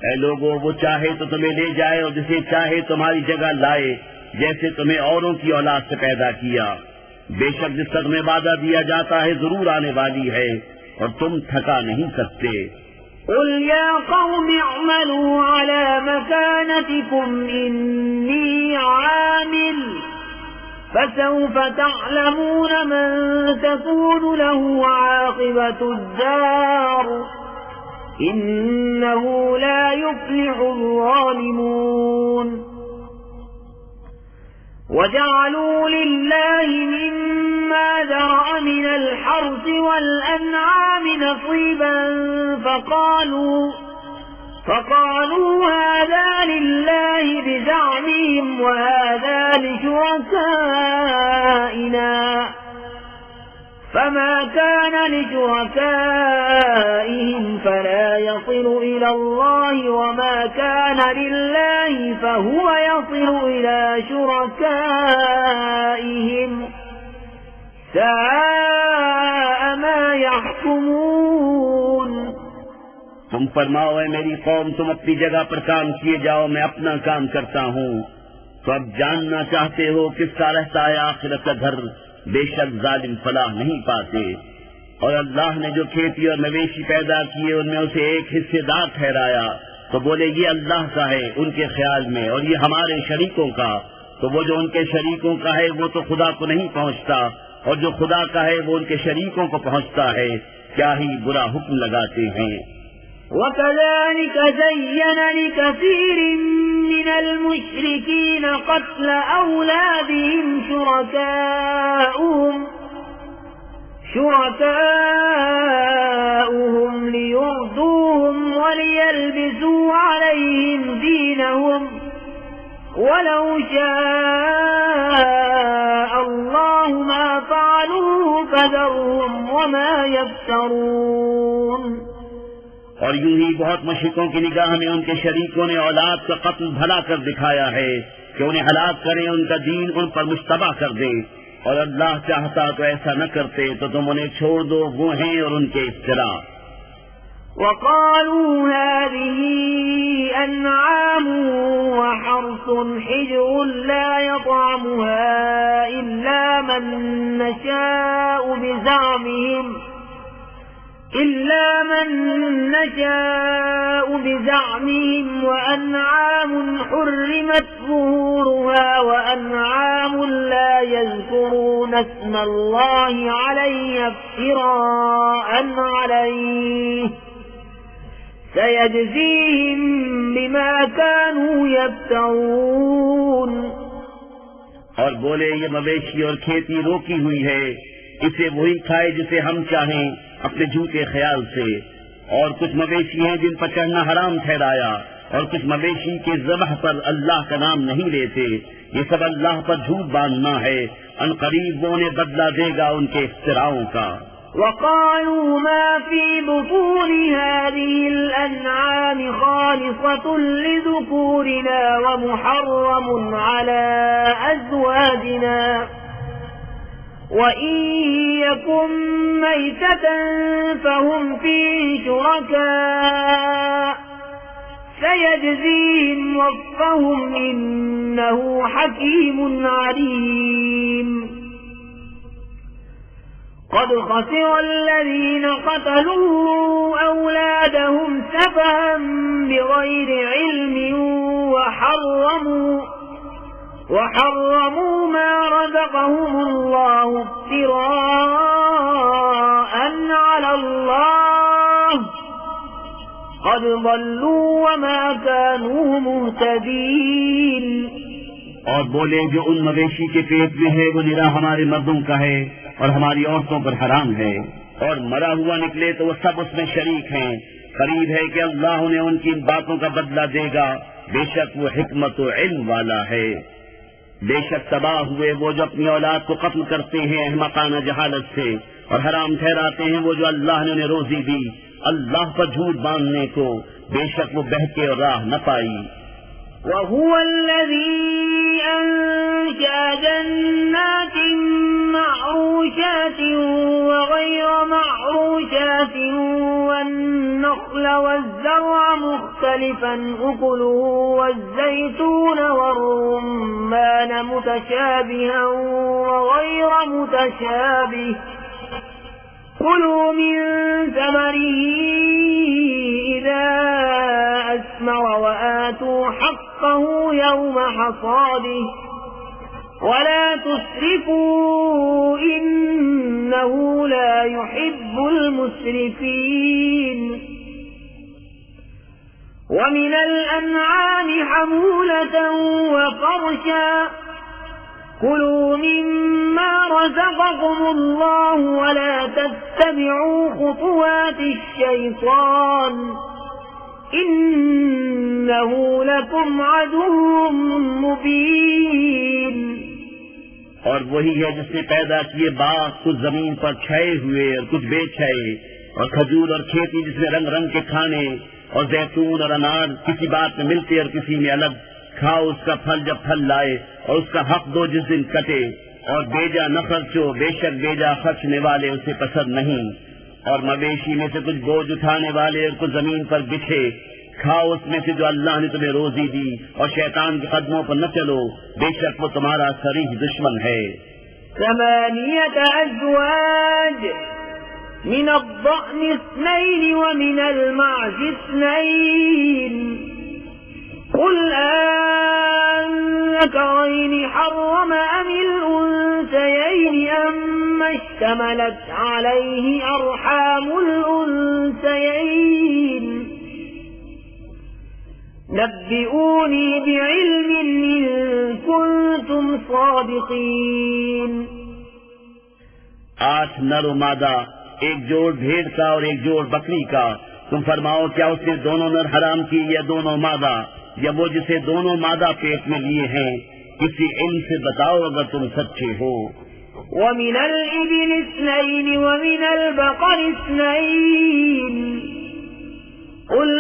ऐ लोगों, वो चाहे तो तुम्हें ले जाए और जिसे चाहे तुम्हारी जगह लाए, जैसे तुम्हें औरों की औलाद से पैदा किया। बेशक जिसका तुम्हें वादा दिया जाता है जरूर आने वाली है, और तुम थका नहीं सकते। قل يا قوم اعملوا على مكانتكم إني عامل فسوف تعلمون من تكون له عاقبة الدار إنه لا يفلح الظالمون وجعلوا لله مما ذرأ من الحرث والأنعام نصيبا فقالوا هذا لله بزعمهم وهذا لشركائنا فما كان لشركائهم فلا يصل إلى الله وما كان لله فهو يصل إلى شركائهم ساء ما يحكمون। तुम फरमाओ है मेरी कौम, तुम अपनी जगह पर काम किए जाओ, मैं अपना काम करता हूँ। तो अब जानना चाहते हो किसका रहता है आखिरत का घर? बेशक जालिम फलाह नहीं पाते। और अल्लाह ने जो खेती और मवेशी पैदा किए उनमें उसे एक हिस्सेदार ठहराया, तो बोले ये अल्लाह का है उनके ख्याल में, और ये हमारे शरीकों का। तो वो जो उनके शरीकों का है वो तो खुदा को नहीं पहुँचता, और जो खुदा का है वो उनके शरीकों को पहुँचता है। क्या ही बुरा हुक्म लगाते हैं। وكذلك زين لكثير من المشركين قتل أولادهم شركاؤهم ليردوهم وليلبسوا عليهم دينهم ولو شاء الله ما فعلوه فذرهم وما يفترون। और यूं ही बहुत मुशरिकों की निगाह में उनके शरीकों ने औलाद का कत्ल भला कर दिखाया है कि उन्हें हलाक करें, उनका दीन उन पर मुश्तबा कर दे। और अल्लाह चाहता तो ऐसा न करते, तो तुम उन्हें छोड़ दो, वो हैं और उनके इफ्तिरा। وقالوا هذه أنعام وحرث حجر لا يطعمها إلا من نشاء بزعمهم وأنعام حرمت ظهورها وأنعام لا يذكرون اسم الله عليه افتراء عليه سيجزيهم بما كانوا يفترون। और बोले ये मवेशी और खेती रोकी हुई है, इसे वही खाए जिसे हम चाहें अपने झूठे ख्याल से। और कुछ मवेशी हैं जिन पर चढ़ना हराम ठहराया, और कुछ मवेशी के ज़बह पर अल्लाह का नाम नहीं लेते। ये सब अल्लाह पर झूठ बांधना है। अनकरीब वो उन्हें बदला देगा उनके इफ्तिराओं का। وقالوا ما في بطون هذه الأنعام خالصة لذكورنا ومحرم على أزواجنا وإن يكن ميتة فهم فيه شركاء سيجزيهم وفقهم إنه حكيم عليم۔ قد خسر الذين قتلوا أولادهم سفها بغير علم وحرموا ما رزقهم الله افتراء على الله قد ضلوا وما كانوا مهتدين۔ और बोले जो उन मवेशी के पेट में है वो निरा हमारे मर्दों का है और हमारी औरतों पर हराम है, और मरा हुआ निकले तो वो सब उसमें शरीक हैं। करीब है कि अल्लाह उन्हें उनकी इन बातों का बदला देगा, बेशक वो हिकमत व इल्म वाला है। बेशक तबाह हुए वो जो अपनी औलाद को कत्ल करते हैं अहमकाना जहालत से, और हराम ठहराते हैं वो जो अल्लाह ने उन्हें रोजी दी अल्लाह पर झूठ बांधने को, बेशक वो बहके और राह न पाई। وهو الذي أنشأ جنات معروشات وغير معروشات والنخل والزرع مختلفا أكله والزيتون والرمان متشابها وغير متشابه كلوا من ثمره إذا أثمر وآتوا حقه يوم حصاده ولا تسرفوا إنه لا يحب المسرفين ومن الأنعام حمولة وفرشا كلوا مما رزقكم الله ولا تتبعوا خطوات الشيطان إنه لكم عدو مبين। और वही है जिसने पैदा किए बाग कुछ जमीन पर छाए हुए और कुछ बेछाए, और खजूर और खेती जिसमें रंग रंग के खाने, और जैतून और अनार किसी बात में मिलते और किसी में अलग। खाओ उसका फल जब फल लाए, और उसका हक दो जिस दिन कटे, और बेजा न खर्चो, बेशक बेजा खर्चने वाले उसे पसंद नहीं। और मवेशी में से कुछ बोझ उठाने वाले और कुछ जमीन पर बिछे, खाओ उसमें से जो अल्लाह ने तुम्हें रोजी दी, और शैतान के कदमों पर न चलो, बेशक वो तुम्हारा सरीह दुश्मन है। ثمانية أزواج من الضأن اثنين ومن المعز اثنين قل أذكرين حرم أم الأنثيين أما اشتملت عليه أرحام الأنثيين نبئوني بعلم إن كنتم صادقين। 8 नर और मादा, एक जोड़ भेड़ का और एक जोड़ बकरी का। तुम फरमाओ क्या उसने दोनों नर हराम किए या दोनों मादा, या वो जिसे दोनों मादा पेट में लिए हैं? किसी इल्म से बताओ अगर तुम सच्चे हो। ومن الإبل اثنين ومن البقر اثنين قل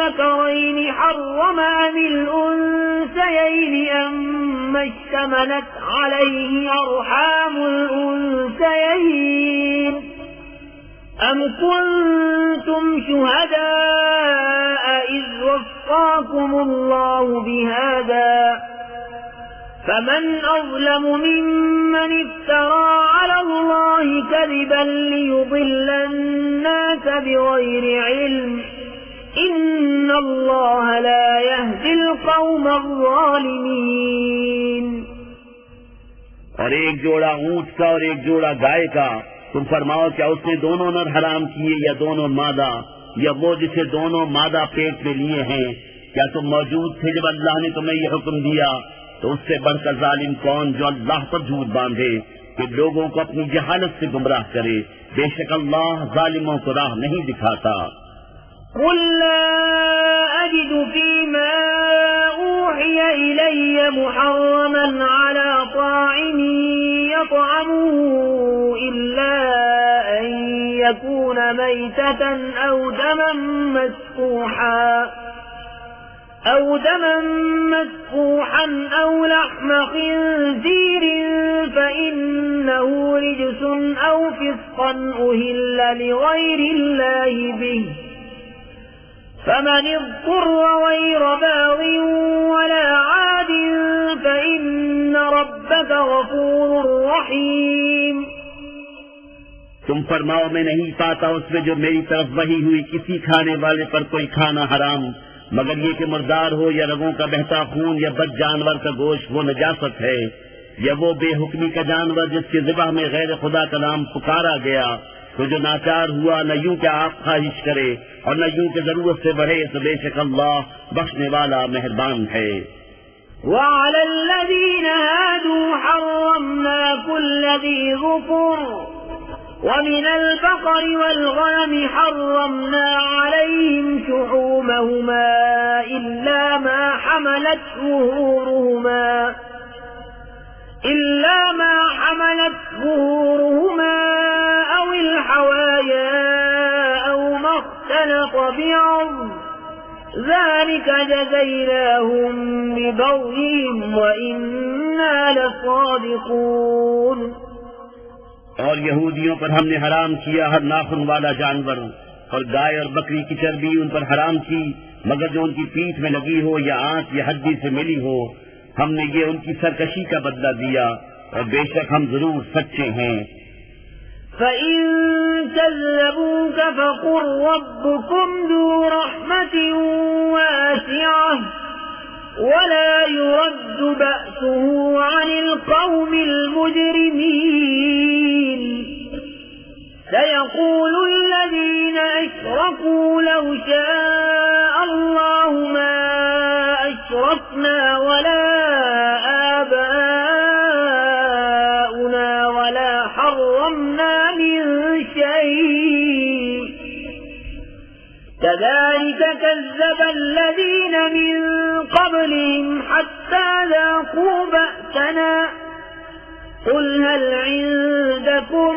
أذكرين حرم أم الأنثيين أما اشتملت عليه أرحام الأنثيين أم كنتم شهداء إذ وصاكم الله بهذا فمن أظلم ممن افترى على الله كذبا ليضل الناس بغير علم إن الله لا يهدي القوم الظالمين। और एक जोड़ा ऊंट का और एक जोड़ा गाय का। तुम फरमाओ क्या उसने दोनों नर हराम किए या दोनों मादा, या वो जिसे दोनों मादा पेट में लिए हैं? क्या तुम मौजूद थे जब अल्लाह ने तुम्हें यह हुक्म दिया? तो उससे बढ़कर जालिम कौन जो अल्लाह पर झूठ बांधे कि लोगों को अपनी जहालत से गुमराह करे। बेशक अल्लाह जालिमों को राह नहीं दिखाता। قل لا أجد فيما أوحي إلي محرما على طاعم يطعمه إلا أن يكون ميتة أو دما مسفوحا أو لحم خنزير فإنه رجس أو فسقا أهل لغير الله به فمن اضطر غير باغ ولا عاد فإن ربك غفور رحيم। तुम फरमाओ मैं नहीं पाता उसमें जो मेरी तरफ वही हुई किसी खाने वाले पर कोई खाना हराम, मगर ये कि मुर्दार हो या रगों का बहता खून या बद जानवर का गोश्त वो नजासत है, या वो बेहुक्मी का जानवर जिसके ज़िबह में गैर खुदा का नाम पुकारा गया। तो जो नाचार हुआ न यूं क्या आप ख्वाहिश करे और न यूं के जरूरत से बढ़े, तो बेशक अल्लाह बख्शने वाला मेहरबान है। وعلى الذين هادوا حرمنا كل ذي ظفر ومن البقر والغنم حرمنا عليهم شحومهما إلا ما حملت ظهورهما أو الحوايا أو ما اختلط بعظم ذلك جزيناهم ببغيهم وإنا لصادقون। और यहूदियों पर हमने हराम किया हर नाखून वाला जानवर, और गाय और बकरी की चर्बी उन पर हराम की, मगर जो उनकी पीठ में लगी हो या आंत या हड्डी से मिली हो। हमने ये उनकी सरकशी का बदला दिया, और बेशक हम जरूर सच्चे हैं। فإن كذبوك فقل ربكم ذو رحمة واسعة ولا يرد بأسه عن القوم المجرمين سيقول الذين أشركوا لو شاء الله ما أشركنا ولا آباؤنا ولا حرمنا من شيء كذلك كذب الذين من قبلهم حتى ذاقوا بأسنا قل هل عندكم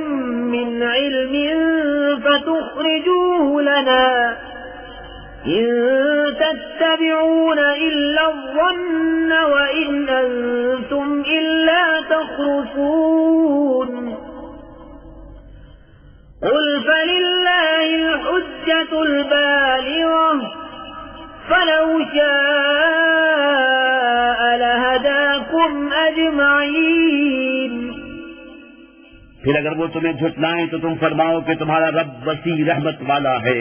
من علم فتخرجوه لنا إن تتبعون إلا الظن وإن أنتم إلا تخرصون قل فلله الحجة البالغة فلو شاء لهداكم أجمعين फिर अगर वो तुम्हें झुटलाएं तो तुम फरमाओ कि तुम्हारा रब वसी रहमत वाला है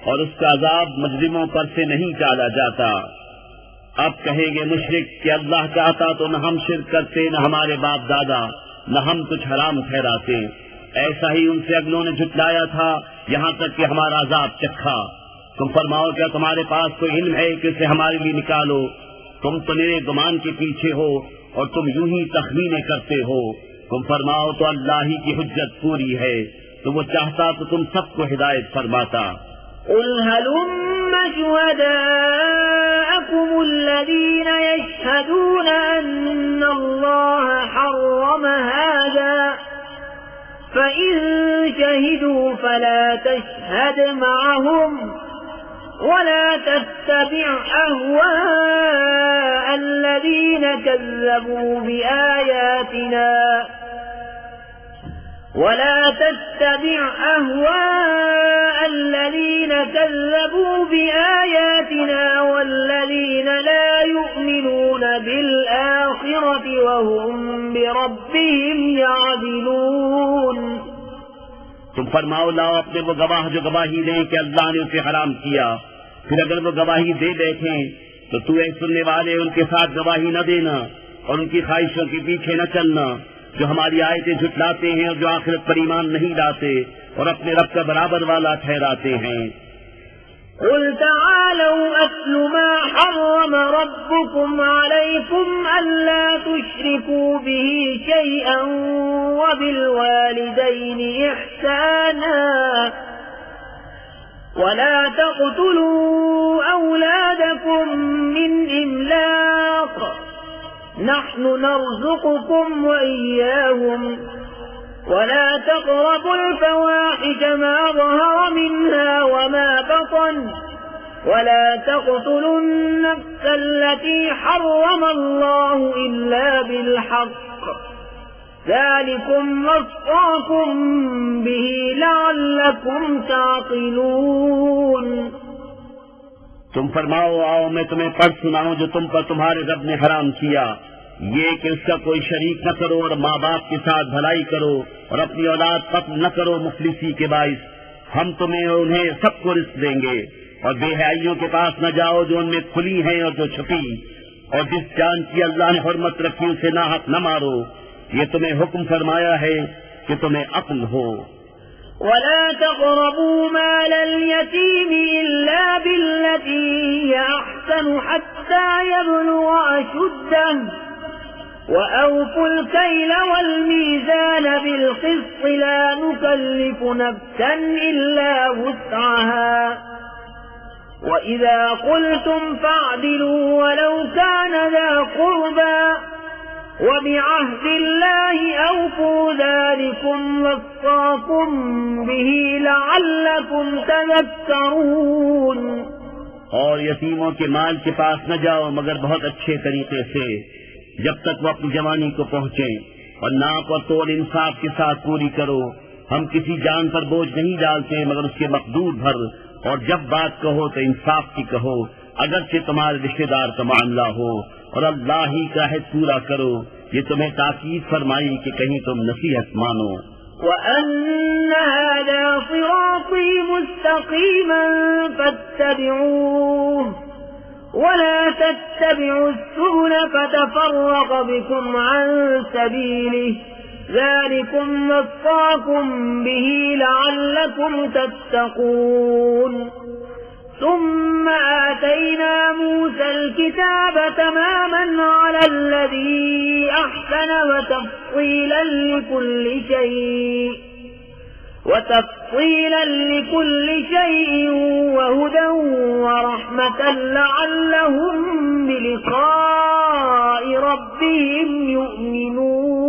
और उसका अजाब मुजरिमों पर से नहीं टाला जाता। अब कहेंगे मुशरिक कि अल्लाह चाहता तो न हम शिर्क करते, न हमारे बाप दादा, न हम कुछ हराम ठहराते। ऐसा ही उनसे अगलों ने झुटलाया था, यहाँ तक कि हमारा अजाब चखा। तुम फरमाओ क्या तुम्हारे पास कोई इल्म है कि इसे हमारे लिए निकालो? तुम तो मेरे गुमान के पीछे हो और तुम यूं ही तखमीने करते हो। तुम फरमाओ तो अल्लाह ही की हुज्जत पूरी है, तो वो चाहता तो तुम सबको हिदायत फरमाता। قل هلم شهداءكم الذين يشهدون أن الله حرم هذا فإن شهدوا فلا تشهد معهم ولا تتبع أهواء الذين كذبوا بآياتنا والذين لا يؤمنون بالآخرة وهم بربهم يعدلون तुम फरमाओ लाओ अपने वो गवाह जो गवाही दें कि अल्लाह ने उसे हराम किया। फिर अगर वो गवाही दे बैठे तो तू एक सुनने वाले उनके साथ गवाही न देना और उनकी ख्वाहिशों के पीछे न चलना, जो हमारी आयतें झुटलाते हैं और जो आखिरत पर ईमान नहीं लाते और अपने रब का बराबर वाला ठहराते हैं। قل تعالوا أتل ما حرم ربكم عليكم ألا تشركوا به شيئا وبالوالدين إحسانا ولا تقتلوا أولادكم من إملاق نحن نرزقكم وإياهم ولا تقربوا الفواحش ما ظهر منها وما بطن ولا تقتلوا النفس التي حرم الله إلا بالحق ذلكم وصاكم به لعلكم تعقلون तुम फरमाओ आओ मैं तुम्हें पढ़ सुनाऊं जो तुम पर तुम्हारे रब ने हराम किया, ये कि उसका कोई शरीक न करो और माँ बाप के साथ भलाई करो और अपनी औलाद कत्ल न करो मुफलिसी के बाइस। हम तुम्हें और उन्हें सबको रिस्क देंगे और बेहयाइयों के पास न जाओ जो उनमें खुली हैं और जो छुपी, और जिस जान की अल्लाह ने हुर्मत रखी उसे नाहक न मारो। ये तुम्हें हुक्म फरमाया है कि तुम्हें अक्ल हो। ولا تقربوا مال اليتيم إلا بالتي هي أحسن حتى يبلغ أشده وأوفوا الكيل والميزان بالقسط لا نكلف نفسا إلا وسعها وإذا قلتم فاعدلوا ولو كان ذا قربى وبعهد الله أوفوا ذلكم وصاكم به لعلكم تذكرون और यतीमों के माल के पास न जाओ मगर बहुत अच्छे तरीके से, जब तक वो अपनी जवानी को पहुँचे, और नाप और तोल इंसाफ के साथ पूरी करो। हम किसी जान पर बोझ नहीं डालते मगर उसके मकदूर भर, और जब बात कहो तो इंसाफ की कहो, अगरचे तुम्हारे रिश्तेदार का मामला हो, और अल्लाह ही का है पूरा करो। ये तुम्हें ताकीद फरमाई कि कहीं तुम नसीहत मानो। وأن هذا صراطي مستقيما فاتبعوه ولا تتبعوا السبل فتفرق بكم عن سبيله ذلكم وصاكم به لعلكم تتقون ثم آتينا موسى الكتاب تماما على الذي أحسن وتفصيلا لكل شيء وهدى ورحمة لعلهم بلقاء ربهم يؤمنون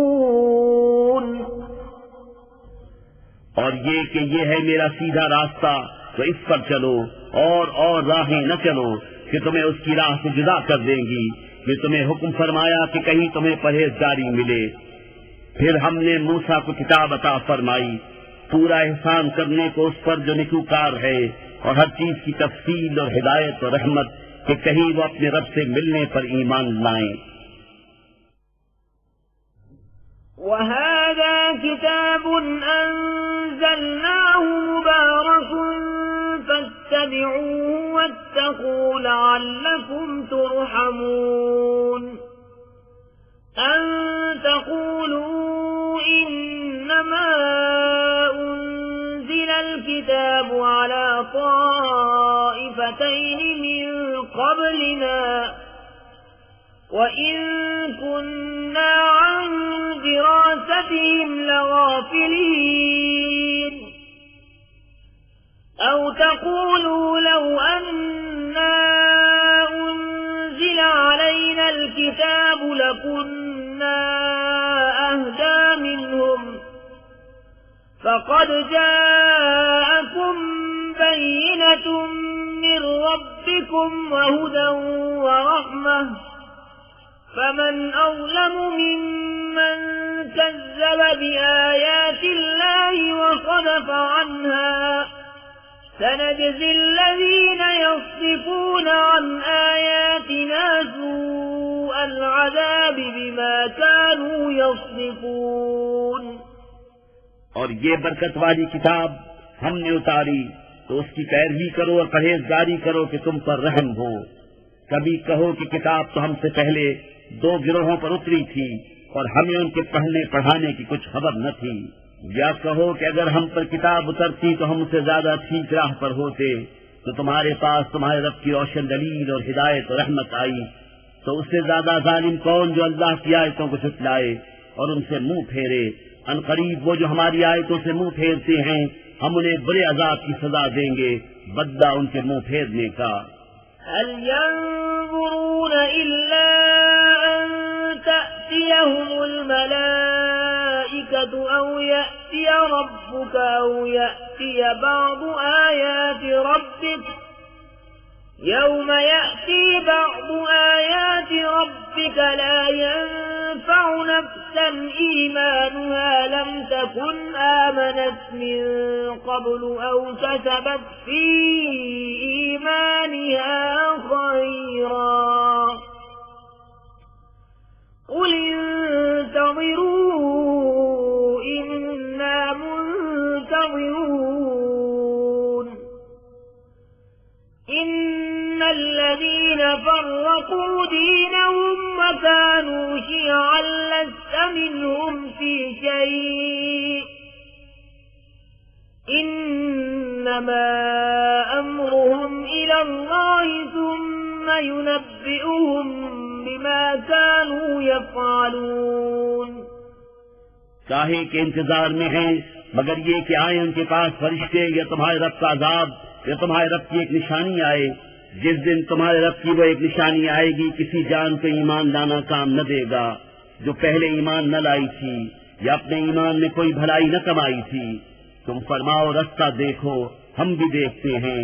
और ये है मेरा सीधा रास्ता, तो इस पर चलो और राहें न चलो कि तुम्हें उसकी राह से जुदा कर देंगी। कि तुम्हें हुक्म फरमाया कि कहीं तुम्हें परहेजगारी मिले। फिर हमने मूसा को किताब अता फरमाई, पूरा एहसान करने को उस पर जो निकूकार है, और हर चीज की तफसील और हिदायत और रहमत कि कहीं वो अपने रब से मिलने पर ईमान लाएं। وهذا كتاب أنزلناه مبارك فاتبعوه واتقوا لعلكم ترحمون أن تقولوا إنما أنزل الكتاب على طائفتين من قبلنا وإن كنا عن دراستهم لغافلين أو تقولوا لو أنا أنزل علينا الكتاب لكنا أهدى منهم فقد جاءكم بينة من ربكم وهدى ورحمة فمن أظلم ممن كذب بآيات الله وصدف عنها سنجزي الذين يصدفون عن آياتنا سوء العذاب بما كانوا يصدفون और ये बरकत वाली किताब हमने उतारी तो उसकी पैरवी करो और परहेजगारी करो कि तुम पर रहम हो। कभी कहो कि किताब तो हमसे पहले 2 गिरोहों पर उतरी थी और हमें उनके पढ़ने पढ़ाने की कुछ खबर न थी, या कहो कि अगर हम पर किताब उतरती तो हम उससे ज्यादा ठीक राह पर होते। तो तुम्हारे पास तुम्हारे रब की रोशन दलील और हिदायत और रहमत आई, तो उससे ज्यादा जालिम कौन जो अल्लाह की आयतों को झुटलाए और उनसे मुंह फेरे। अनकरीब वो जो हमारी आयतों से मुंह फेरते हैं, हम उन्हें बुरे अजाब की सजा देंगे बदला उनके मुंह फेरने का। هل ينظرون إلا أن تأتيهم الملائكة أو يأتي ربك أو يأتي بعض آيات ربك يوم يأتي بعض آيات ربك لا ينفع نفسا إيمانها لم تكن آمنت من قبل أو كسبت في إيمانها خيرا قل انتظروا إنا منتظرون إن الذين فرقوا دينهم وكانوا شيعا لست منهم في شيء إنما أمرهم إلى الله ثم ينبئهم بما كانوا يفعلون। काहे के इंतजार में हैं, मगर ये कि आए उनके पास फरिश्ते या तुम्हारे रब का अजाब या तुम्हारे रब की एक निशानी आए। जिस दिन तुम्हारे रब की वो एक निशानी आएगी, किसी जान को ईमान लाना काम न देगा जो पहले ईमान न लाई थी या अपने ईमान में कोई भलाई न कमाई थी। तुम फरमाओ रास्ता देखो, हम भी देखते हैं।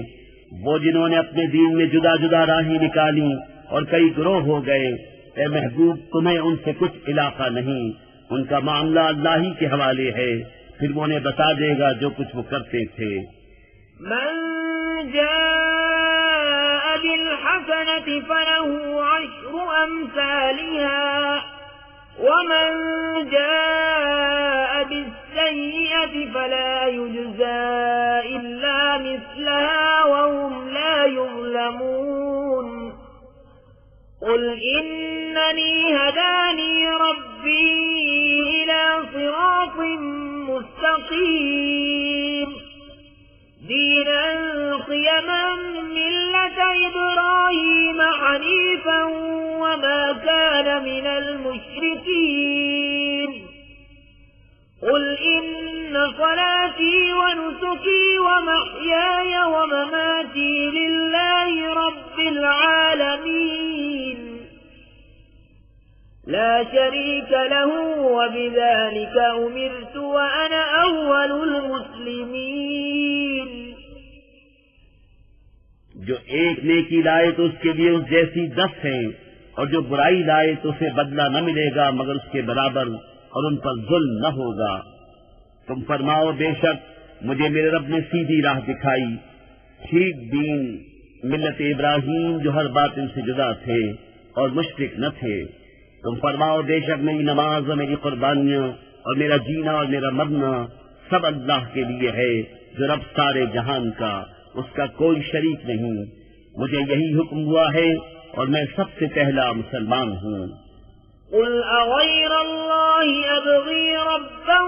वो जिन्होंने अपने दीन में जुदा जुदा राहें निकाली और कई गिरोह हो गए, ए महबूब तुम्हें उनसे कुछ इलाका नहीं, उनका मामला अल्लाह ही के हवाले है, फिर वो उन्हें बता देगा जो कुछ वो करते थे। मन जाअ बिलहसनति फलहु अश्रु अम्सालिहा वमन जाअ बिस्सय्यति फला युज्ज़ा इल्ला मिस्लहा वहुम ला युज़्लमून। قل إنني هداني ربي إلى صراط مستقيم دينا قيما ملة إبراهيم حنيفا وما كان من المشركين قل إن صلاتي ونسكي ومحياي ومماتي لله رب العالمين لا شريك له وبذلك أمرت وأنا أول المسلمين। जो एक नेकी लाए तो उसके लिए उस जैसी 10 हैं, और जो बुराई लाए तो उसे बदला न मिलेगा मगर उसके बराबर, और उन पर जुल्म न होगा। तुम फरमाओ, बेशक मुझे मेरे रब ने सीधी राह दिखाई, ठीक दीन मिल्लत इब्राहीम जो हर बातिल से जुदा थे और मुशरिक न थे। तुम फरमाओ, बेशक मेरी नमाज और मेरी कुर्बानियां और मेरा जीना और मेरा मरना सब अल्लाह के लिए है, जो रब सारे जहान का, उसका कोई शरीक नहीं। मुझे यही हुक्म हुआ है और मैं सबसे पहला मुसलमान हूँ। قل أغير الله أبغي ربا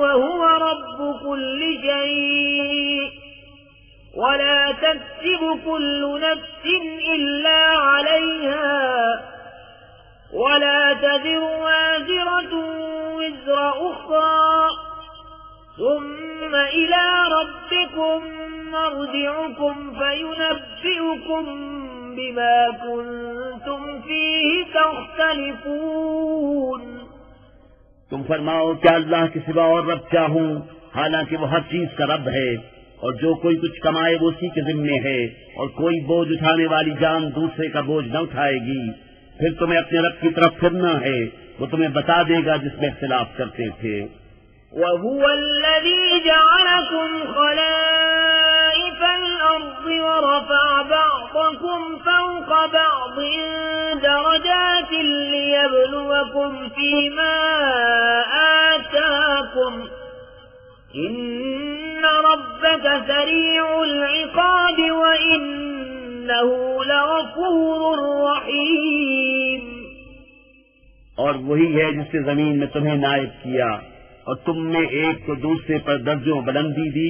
وهو رب كل شيء ولا تكسب كل نفس إلا عليها ولا تزر وازرة وزر أخرى ثم إلى ربكم مرجعكم فينبئكم بما كنتم فيه تختلفون। तुम फरमाओ, क्या अल्लाह के सिवा और रब चाहूं, हालांकि वो हर चीज का रब है, और जो कोई कुछ कमाए वो उसी के जिम्मे है, और कोई बोझ उठाने वाली जान दूसरे का बोझ न उठाएगी। फिर तुम्हें अपने रब की तरफ फिरना है, वो तुम्हें बता देगा जिसमें इख्तिलाफ करते थे। وهو الذي جعلكم خلائف الأرض ورفع بعضكم فوق بعض درجات ليبلوكم فيما آتاكم إن ربك سريع العقاب وإنه لغفور رحيم। और वही है जिसने जमीन में तुम्हें नायब किया और तुमने एक को दूसरे पर दर्जों बुलंदी दी।